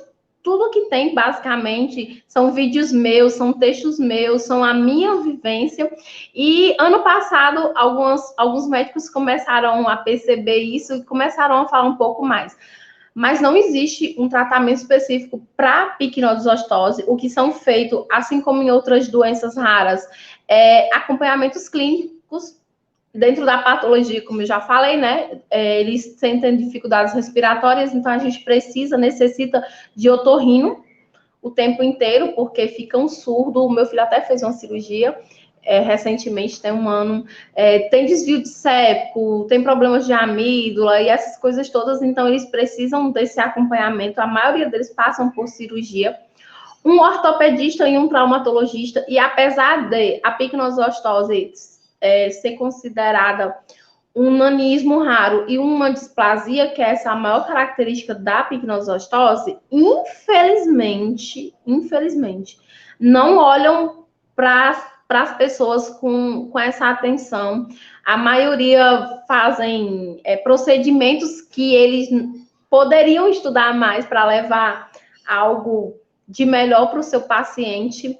tudo que tem, basicamente, são vídeos meus, são textos meus, são a minha vivência. E ano passado, alguns médicos começaram a perceber isso e começaram a falar um pouco mais. Mas não existe um tratamento específico para picnodisostose. O que são feitos, assim como em outras doenças raras, acompanhamentos clínicos dentro da patologia, como eu já falei, né? Eles sentem dificuldades respiratórias, então a gente necessita de otorrino o tempo inteiro, porque fica um surdo. O meu filho até fez uma cirurgia recentemente, tem um ano, tem desvio de septo, tem problemas de amígdala e essas coisas todas, então eles precisam desse acompanhamento. A maioria deles passam por cirurgia. Um ortopedista e um traumatologista, e apesar de a picnodisostose ser considerada um nanismo raro e uma displasia, que é essa a maior característica da picnodisostose, infelizmente, não olham para as pessoas com essa atenção. A maioria fazem procedimentos que eles poderiam estudar mais para levar algo de melhor para o seu paciente.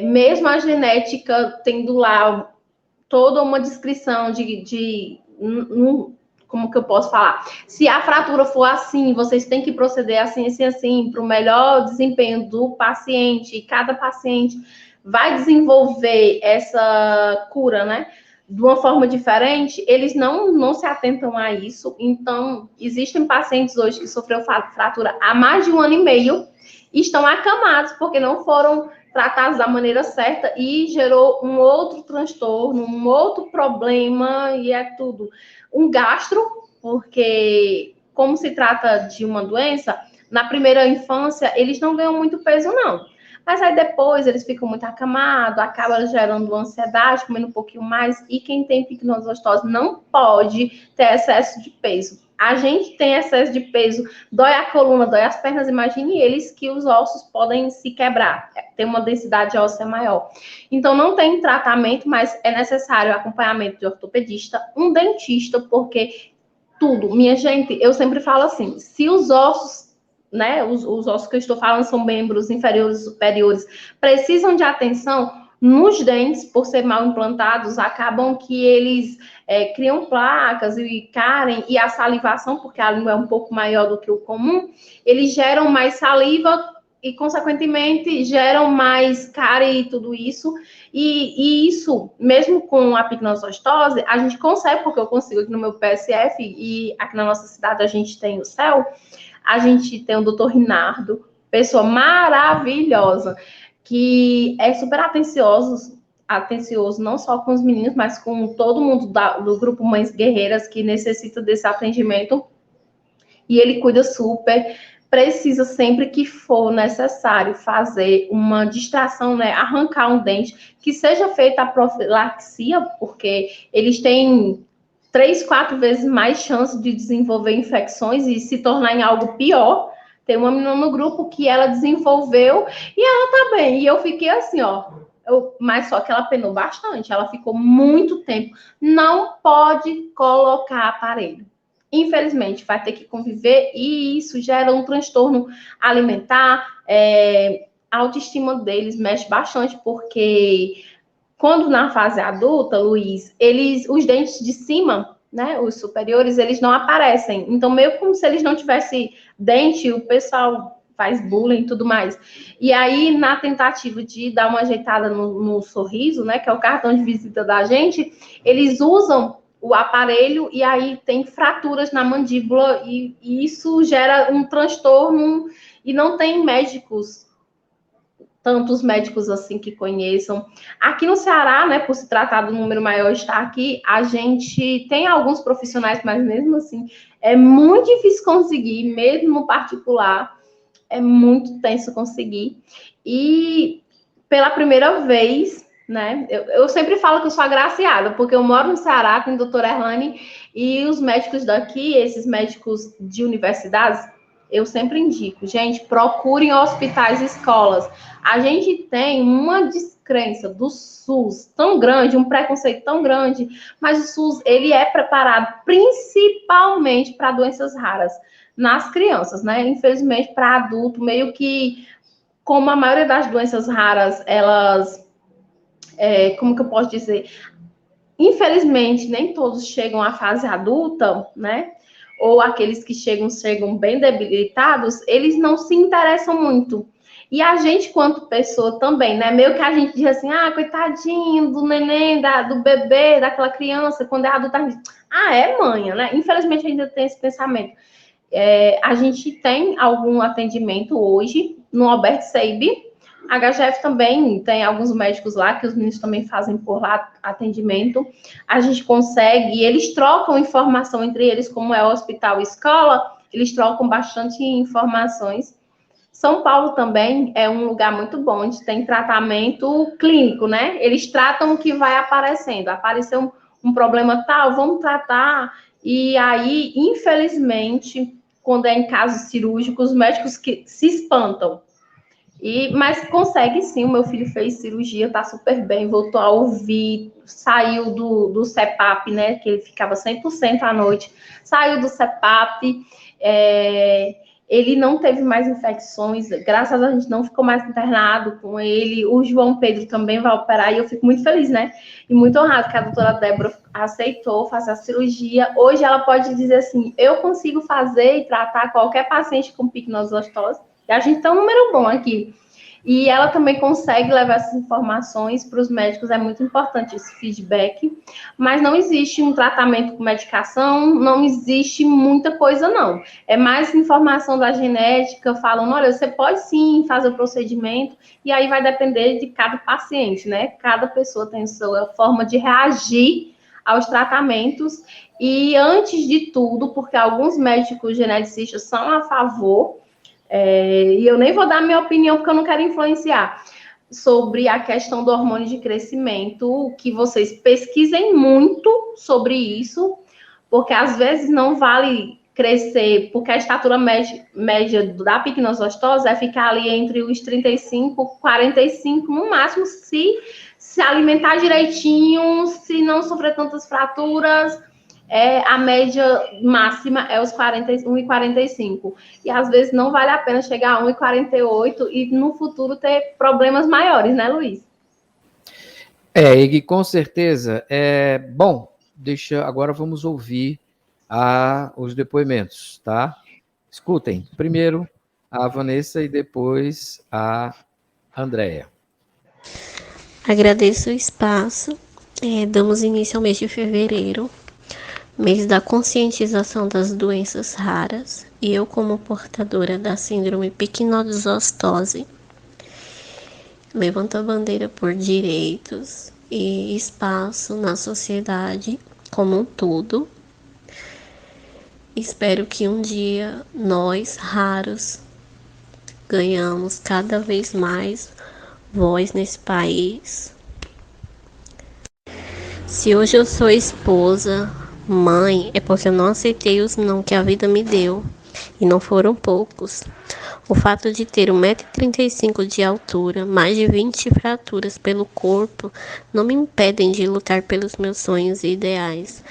Mesmo a genética tendo lá toda uma descrição como que eu posso falar? Se a fratura for assim, vocês têm que proceder assim, assim, assim, para o melhor desempenho do paciente. E cada paciente vai desenvolver essa cura, né? De uma forma diferente, eles não se atentam a isso. Então, existem pacientes hoje que sofreram fratura há mais de 1 ano e meio e estão acamados porque não foram tratados da maneira certa e gerou um outro transtorno, um outro problema, e é tudo. Um gastro, porque como se trata de uma doença, na primeira infância eles não ganham muito peso, não. Mas aí depois eles ficam muito acamados, acaba gerando ansiedade, comendo um pouquinho mais, e quem tem picnodisostose não pode ter excesso de peso. A gente tem excesso de peso, dói a coluna, dói as pernas, imagine eles que os ossos podem se quebrar, tem uma densidade óssea maior. Então não tem tratamento, mas é necessário acompanhamento de ortopedista, um dentista, porque tudo, minha gente, eu sempre falo assim, se os ossos, né, os ossos que eu estou falando são membros inferiores e superiores, precisam de atenção. Nos dentes, por ser mal implantados, acabam que eles criam placas e carem, e a salivação, porque a língua é um pouco maior do que o comum, eles geram mais saliva e, consequentemente, geram mais cárie e tudo isso. E isso, mesmo com a picnodisostose, a gente consegue, porque eu consigo aqui no meu PSF, e aqui na nossa cidade a gente tem o CEL, a gente tem o Dr. Rinardo, pessoa maravilhosa, que é super atencioso não só com os meninos, mas com todo mundo do grupo Mães Guerreiras que necessita desse atendimento. E ele cuida super. Precisa sempre que for necessário fazer uma distração, né, arrancar um dente, que seja feita a profilaxia, porque eles têm 3, 4 vezes mais chance de desenvolver infecções e se tornar em algo pior. Tem uma menina no grupo que ela desenvolveu e ela tá bem. E eu fiquei assim, ó. Mas só que ela penou bastante. Ela ficou muito tempo. Não pode colocar aparelho. Infelizmente, vai ter que conviver e isso gera um transtorno alimentar. A autoestima deles mexe bastante, porque quando na fase adulta, Luiz, os dentes de cima, né, os superiores, eles não aparecem. Então, meio como se eles não tivessem dente, o pessoal faz bullying e tudo mais. E aí, na tentativa de dar uma ajeitada no sorriso, né, que é o cartão de visita da gente, eles usam o aparelho e aí tem fraturas na mandíbula e isso gera um transtorno e não tem médicos, tantos médicos assim que conheçam. Aqui no Ceará, né, por se tratar do número maior estar aqui, a gente tem alguns profissionais, mas mesmo assim é muito difícil conseguir, mesmo no particular, é muito tenso conseguir. E pela primeira vez, né, eu sempre falo que eu sou agraciada, porque eu moro no Ceará com o doutor Erlane e os médicos daqui, esses médicos de universidades, eu sempre indico, gente, procurem hospitais e escolas. A gente tem uma descrença do SUS tão grande, um preconceito tão grande, mas o SUS, ele é preparado principalmente para doenças raras. nas crianças, né? Infelizmente, para adulto, meio que, como a maioria das doenças raras, elas, como que eu posso dizer? Infelizmente, nem todos chegam à fase adulta, né? Ou aqueles que chegam bem debilitados, eles não se interessam muito. E a gente, quanto pessoa também, né? Meio que a gente diz assim, coitadinho do neném, do bebê, daquela criança, quando é adulta, a gente, é manha, né? Infelizmente, ainda tem esse pensamento. A gente tem algum atendimento hoje no Albert Seib. A HGF também tem alguns médicos lá, que os meninos também fazem por lá atendimento. A gente consegue, e eles trocam informação entre eles, como é o hospital e escola, eles trocam bastante informações. São Paulo também é um lugar muito bom, onde tem tratamento clínico, né? Eles tratam o que vai aparecendo. Apareceu um problema tal, vamos tratar. E aí, infelizmente, quando é em casos cirúrgicos, os médicos que se espantam. Mas consegue sim, o meu filho fez cirurgia, tá super bem, voltou a ouvir, saiu do CEPAP, né, que ele ficava 100% à noite, saiu do CEPAP, ele não teve mais infecções, graças a Deus a gente não ficou mais internado com ele, o João Pedro também vai operar, e eu fico muito feliz, né, e muito honrado que a doutora Débora aceitou fazer a cirurgia. Hoje ela pode dizer assim, eu consigo fazer e tratar qualquer paciente com picnosostose. A gente tem um número bom aqui. E ela também consegue levar essas informações para os médicos, é muito importante esse feedback. Mas não existe um tratamento com medicação, não existe muita coisa, não. É mais informação da genética, falando, olha, você pode sim fazer o procedimento, e aí vai depender de cada paciente, né? Cada pessoa tem sua forma de reagir aos tratamentos. E antes de tudo, porque alguns médicos geneticistas são a favor, e eu nem vou dar minha opinião, porque eu não quero influenciar, sobre a questão do hormônio de crescimento, que vocês pesquisem muito sobre isso, porque às vezes não vale crescer, porque a estatura média da picnosostose é ficar ali entre os 35 e 45, no máximo, se alimentar direitinho, se não sofrer tantas fraturas. A média máxima é os 1,45. E às vezes não vale a pena chegar a 1,48 e no futuro ter problemas maiores, né, Luiz? E com certeza. Bom, agora vamos ouvir os depoimentos, tá? Escutem. Primeiro a Vanessa e depois a Andréia. Agradeço o espaço. Damos início ao mês de fevereiro, mês da conscientização das doenças raras, e eu, como portadora da síndrome picnosostose, levanto a bandeira por direitos e espaço na sociedade como um todo. Espero que um dia nós, raros, ganhamos cada vez mais voz nesse país. Se hoje eu sou esposa, mãe, é porque eu não aceitei os não que a vida me deu, e não foram poucos. O fato de ter 1,35 m de altura, mais de 20 fraturas pelo corpo, não me impedem de lutar pelos meus sonhos e ideais.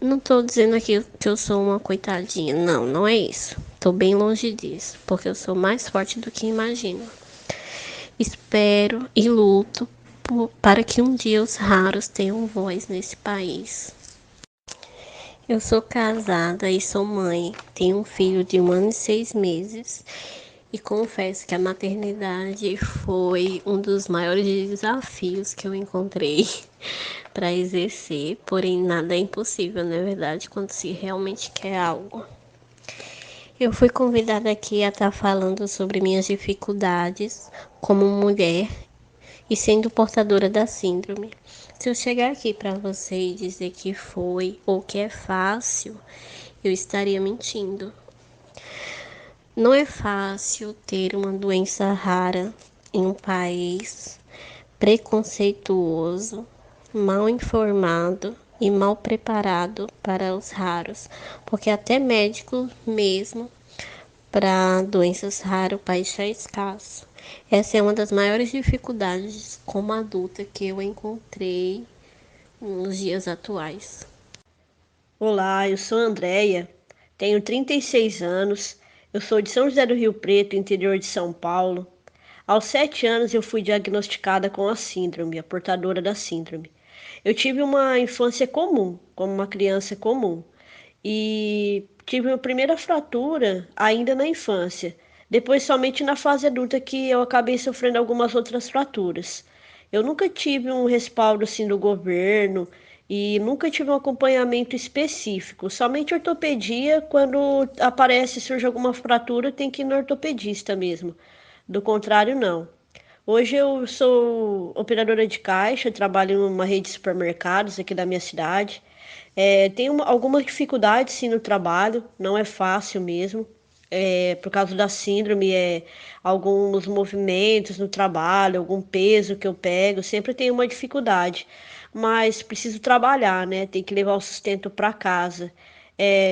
Não estou dizendo aqui que eu sou uma coitadinha, não é isso. Estou bem longe disso, porque eu sou mais forte do que imagino. Espero e luto para que um dia os raros tenham voz nesse país. Eu sou casada e sou mãe, tenho um filho de 1 ano e 6 meses e confesso que a maternidade foi um dos maiores desafios que eu encontrei para exercer, porém nada é impossível, não é verdade, quando se realmente quer algo. Eu fui convidada aqui a estar falando sobre minhas dificuldades como mulher e sendo portadora da síndrome. Se eu chegar aqui para você e dizer que foi ou que é fácil, eu estaria mentindo. Não é fácil ter uma doença rara em um país preconceituoso, mal informado e mal preparado para os raros, porque até médico mesmo para doenças raras o país é escasso. Essa é uma das maiores dificuldades como adulta que eu encontrei nos dias atuais. Olá, eu sou a Andréia, tenho 36 anos, eu sou de São José do Rio Preto, interior de São Paulo. Aos 7 anos eu fui diagnosticada com a síndrome, a portadora da síndrome. Eu tive uma infância comum, como uma criança comum, e tive minha primeira fratura ainda na infância. Depois, somente na fase adulta, que eu acabei sofrendo algumas outras fraturas. Eu nunca tive um respaldo assim do governo e nunca tive um acompanhamento específico. Somente ortopedia, quando aparece, surge alguma fratura, tem que ir no ortopedista mesmo. Do contrário, não. Hoje eu sou operadora de caixa, trabalho numa rede de supermercados aqui da minha cidade. Tenho algumas dificuldades sim no trabalho, não é fácil mesmo. Por causa da síndrome, alguns movimentos no trabalho, algum peso que eu pego, sempre tenho uma dificuldade. Mas preciso trabalhar, né? Tem que levar o sustento para casa.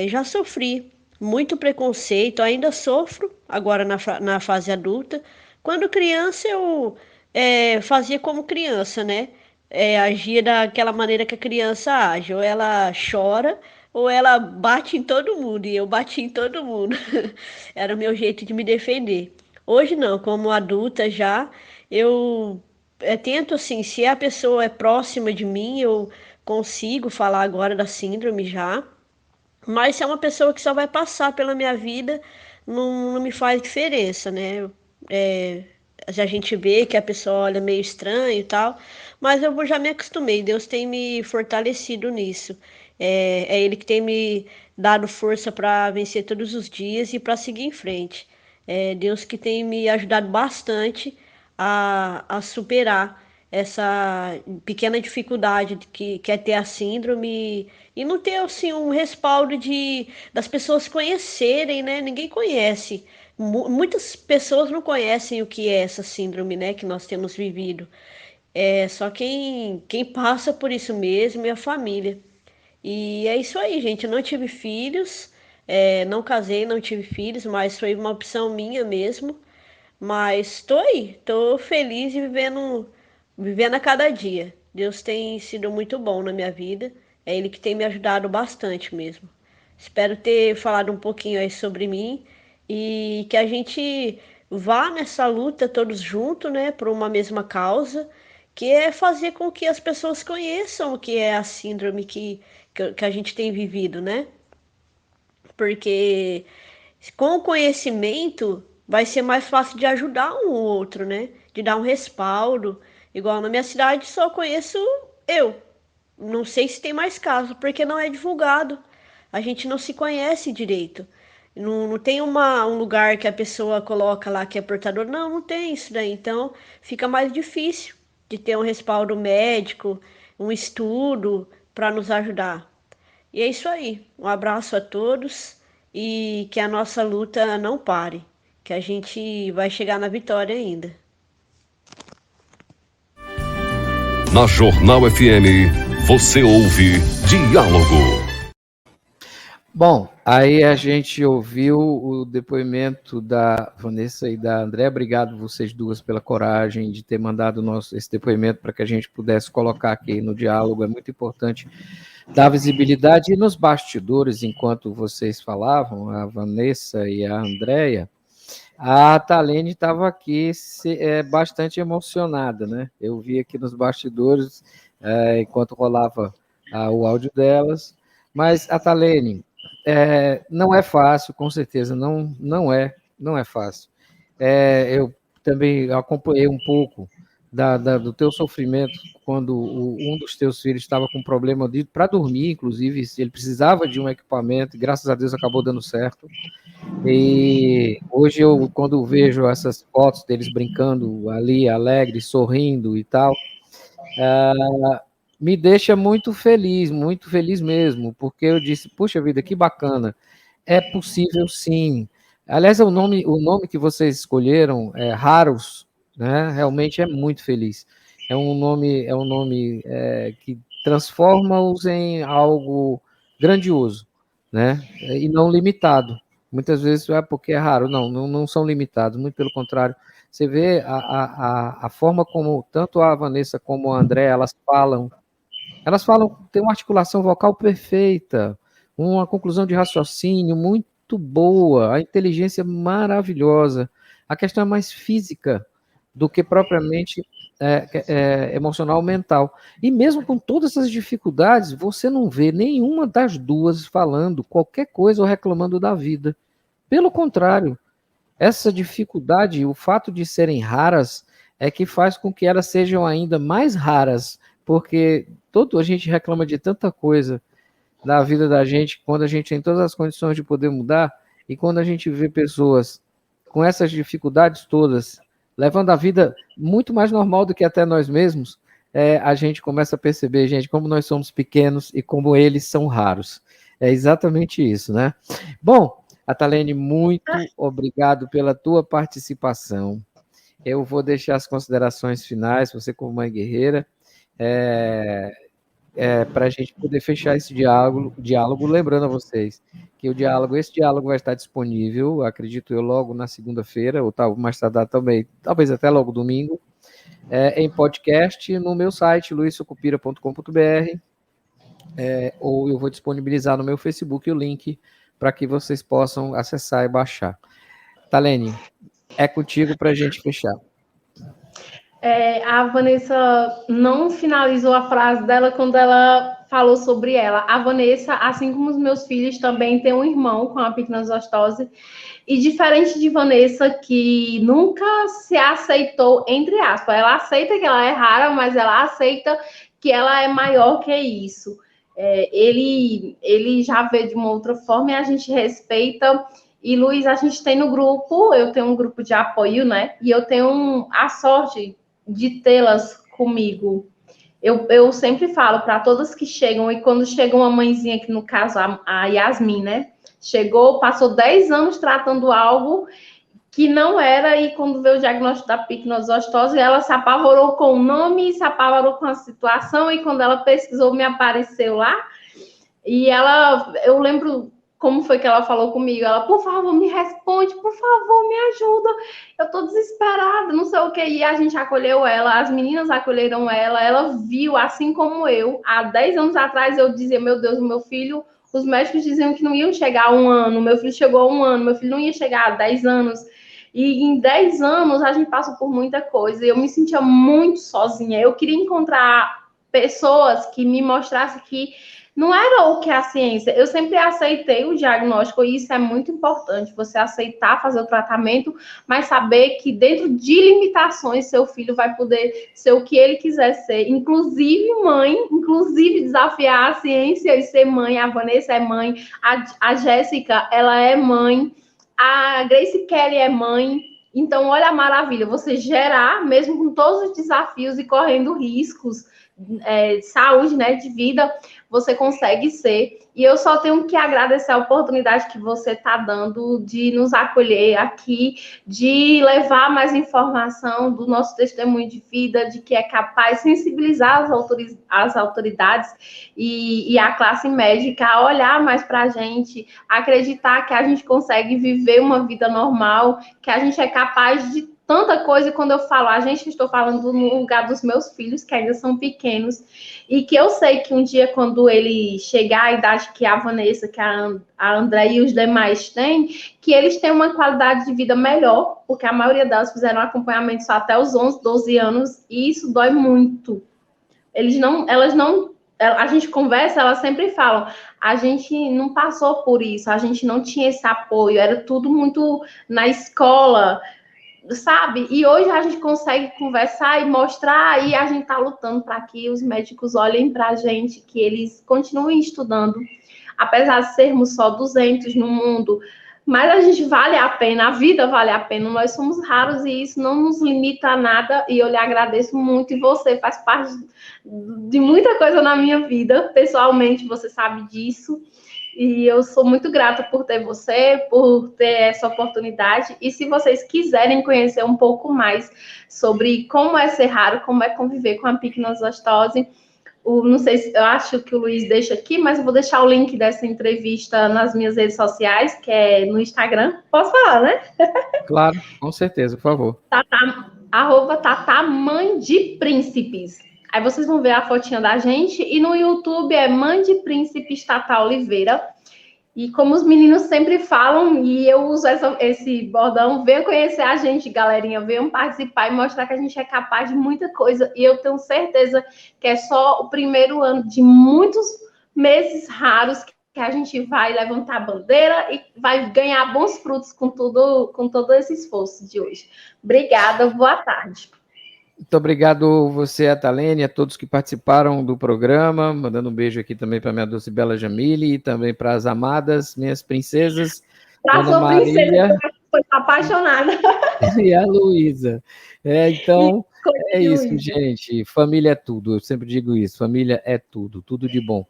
Já sofri muito preconceito, ainda sofro agora na fase adulta. Quando criança, eu fazia como criança, né? Agia daquela maneira que a criança age. Ou ela chora, ou ela bate em todo mundo. E eu bati em todo mundo. Era o meu jeito de me defender. Hoje não, como adulta já, eu tento assim, se a pessoa é próxima de mim, eu consigo falar agora da síndrome já. Mas se é uma pessoa que só vai passar pela minha vida, não me faz diferença, né? É, a gente vê que a pessoa olha meio estranho e tal, mas eu já me acostumei. Deus tem me fortalecido nisso. É Ele que tem me dado força para vencer todos os dias e para seguir em frente. É Deus que tem me ajudado bastante a superar essa pequena dificuldade que é ter a síndrome e não ter assim um respaldo das pessoas conhecerem, né? Ninguém conhece. Muitas pessoas não conhecem o que é essa síndrome, né, que nós temos vivido. É só quem passa por isso mesmo é a família. E é isso aí, gente. Eu não tive filhos, não casei, não tive filhos, mas foi uma opção minha mesmo. Mas tô aí, tô feliz e vivendo a cada dia. Deus tem sido muito bom na minha vida. É Ele que tem me ajudado bastante mesmo. Espero ter falado um pouquinho aí sobre mim e que a gente vá nessa luta todos juntos, né, por uma mesma causa, que é fazer com que as pessoas conheçam o que é a síndrome que a gente tem vivido, né? Porque com o conhecimento vai ser mais fácil de ajudar um outro, né? De dar um respaldo. Igual na minha cidade só conheço eu. Não sei se tem mais casos, porque não é divulgado. A gente não se conhece direito. Não tem um lugar que a pessoa coloca lá que é portador. Não tem isso daí. Então fica mais difícil de ter um respaldo médico, um estudo para nos ajudar. E é isso aí. Um abraço a todos e que a nossa luta não pare, que a gente vai chegar na vitória ainda. Na Jornal FM, você ouve Diálogo. Bom, aí a gente ouviu o depoimento da Vanessa e da André. Obrigado vocês duas pela coragem de ter mandado esse depoimento para que a gente pudesse colocar aqui no diálogo. É muito importante dar visibilidade. E nos bastidores, enquanto vocês falavam, a Vanessa e a Andréia, a Thalene estava aqui bastante emocionada, né? Eu vi aqui nos bastidores, enquanto rolava o áudio delas. Mas a Thalene, não é fácil, com certeza, não é fácil. Eu também acompanhei um pouco do teu sofrimento quando um dos teus filhos estava com problema para dormir, inclusive, ele precisava de um equipamento, e graças a Deus acabou dando certo. E hoje quando vejo essas fotos deles brincando ali, alegres, sorrindo e tal, me deixa muito feliz mesmo, porque eu disse, puxa vida, que bacana, é possível sim. Aliás, o nome que vocês escolheram, Raros, né, realmente é muito feliz. É um nome que transforma-os em algo grandioso, né, e não limitado. Muitas vezes é porque é raro, não são limitados, muito pelo contrário. Você vê a forma como tanto a Vanessa como a André, elas falam, tem uma articulação vocal perfeita, uma conclusão de raciocínio muito boa, a inteligência maravilhosa. A questão é mais física do que propriamente emocional, mental. E mesmo com todas essas dificuldades, você não vê nenhuma das duas falando qualquer coisa ou reclamando da vida. Pelo contrário, essa dificuldade, o fato de serem raras, é que faz com que elas sejam ainda mais raras, porque a gente reclama de tanta coisa na vida da gente, quando a gente tem todas as condições de poder mudar, e quando a gente vê pessoas com essas dificuldades todas, levando a vida muito mais normal do que até nós mesmos, a gente começa a perceber, gente, como nós somos pequenos e como eles são raros. É exatamente isso, né? Bom, Atalene, muito obrigado pela tua participação. Eu vou deixar as considerações finais, você como mãe guerreira, para a gente poder fechar esse diálogo, lembrando a vocês que esse diálogo vai estar disponível, acredito eu, logo na segunda-feira, ou mais tardar também, talvez até logo domingo, em podcast no meu site, luissucupira.com.br, ou eu vou disponibilizar no meu Facebook o link para que vocês possam acessar e baixar. Talene, é contigo para a gente fechar. A Vanessa não finalizou a frase dela quando ela falou sobre ela. A Vanessa, assim como os meus filhos, também tem um irmão com a picnozostose. E diferente de Vanessa, que nunca se aceitou, entre aspas, ela aceita que ela é rara, mas ela aceita que ela é maior que isso. Ele já vê de uma outra forma e a gente respeita. E, Luiz, a gente tem no grupo, eu tenho um grupo de apoio, né? E eu tenho a sorte de tê-las comigo. Eu sempre falo para todas que chegam, e quando chega uma mãezinha, que no caso a Yasmin, né? Chegou, passou 10 anos tratando algo que não era, e quando veio o diagnóstico da picnozostose, ela se apavorou com o nome, se apavorou com a situação, e quando ela pesquisou, me apareceu lá, e eu lembro como foi que ela falou comigo, ela, por favor, me responde, por favor, me ajuda, eu tô desesperada, não sei o que, e a gente acolheu ela, as meninas acolheram ela viu, assim como eu, há 10 anos atrás eu dizia, meu Deus, o meu filho, os médicos diziam que não iam chegar a 1 ano, meu filho chegou a 1 ano, meu filho não ia chegar a 10 anos, e em 10 anos a gente passou por muita coisa, e eu me sentia muito sozinha, eu queria encontrar pessoas que me mostrassem que não era o que é a ciência. Eu sempre aceitei o diagnóstico, e isso é muito importante, você aceitar fazer o tratamento, mas saber que dentro de limitações, seu filho vai poder ser o que ele quiser ser, inclusive mãe, inclusive desafiar a ciência e ser mãe. A Vanessa é mãe, a Jéssica, ela é mãe, a Grace Kelly é mãe. Então, olha a maravilha, você gerar, mesmo com todos os desafios e correndo riscos, de saúde, né, de vida, você consegue ser. E eu só tenho que agradecer a oportunidade que você está dando de nos acolher aqui, de levar mais informação do nosso testemunho de vida, de que é capaz de sensibilizar as autoridades e a classe médica a olhar mais para a gente, acreditar que a gente consegue viver uma vida normal, que a gente é capaz de tanta coisa. Quando eu falo a gente, estou falando no lugar dos meus filhos, que ainda são pequenos, e que eu sei que um dia, quando ele chegar à idade que a Vanessa, que a André e os demais têm, que eles têm uma qualidade de vida melhor, porque a maioria delas fizeram acompanhamento só até os 11, 12 anos, e isso dói muito. A gente conversa, elas sempre falam, a gente não passou por isso, a gente não tinha esse apoio, era tudo muito na escola, sabe? E hoje a gente consegue conversar e mostrar, e a gente está lutando para que os médicos olhem para a gente, que eles continuem estudando, apesar de sermos só 200 no mundo, mas a gente vale a pena, a vida vale a pena, nós somos raros e isso não nos limita a nada, e eu lhe agradeço muito, e você faz parte de muita coisa na minha vida, pessoalmente, você sabe disso. E eu sou muito grata por ter você, por ter essa oportunidade. E se vocês quiserem conhecer um pouco mais sobre como é ser raro, como é conviver com a picnozostose, não sei se eu acho que o Luiz deixa aqui, mas eu vou deixar o link dessa entrevista nas minhas redes sociais, que é no Instagram. Posso falar, né? Claro, com certeza, por favor. @Tatá Mãe de Príncipes. Aí vocês vão ver a fotinha da gente. E no YouTube é Mãe de Príncipes Tatá Oliveira. E como os meninos sempre falam, e eu uso esse bordão, venham conhecer a gente, galerinha, venham participar e mostrar que a gente é capaz de muita coisa. E eu tenho certeza que é só o primeiro ano de muitos meses raros que a gente vai levantar a bandeira e vai ganhar bons frutos com todo esse esforço de hoje. Obrigada, boa tarde. Muito obrigado você, Atalene, a todos que participaram do programa, mandando um beijo aqui também para minha doce Bela Jamile e também para as amadas, minhas princesas, Para Dona sua princesa, que foi apaixonada. e a Luísa. Então, é isso, gente. Família é tudo. Eu sempre digo isso. Família é tudo. Tudo de bom.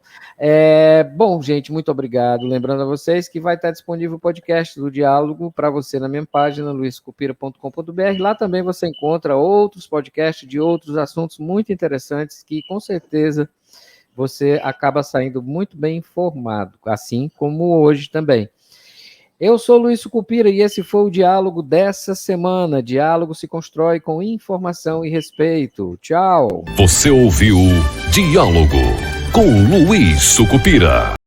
Bom, gente, muito obrigado. Lembrando a vocês que vai estar disponível o podcast do Diálogo para você na minha página, luiscupira.com.br. Lá também você encontra outros podcasts de outros assuntos muito interessantes que, com certeza, você acaba saindo muito bem informado, assim como hoje também. Eu sou Luiz Sucupira e esse foi o Diálogo dessa semana. Diálogo se constrói com informação e respeito. Tchau. Você ouviu Diálogo com Luiz Sucupira.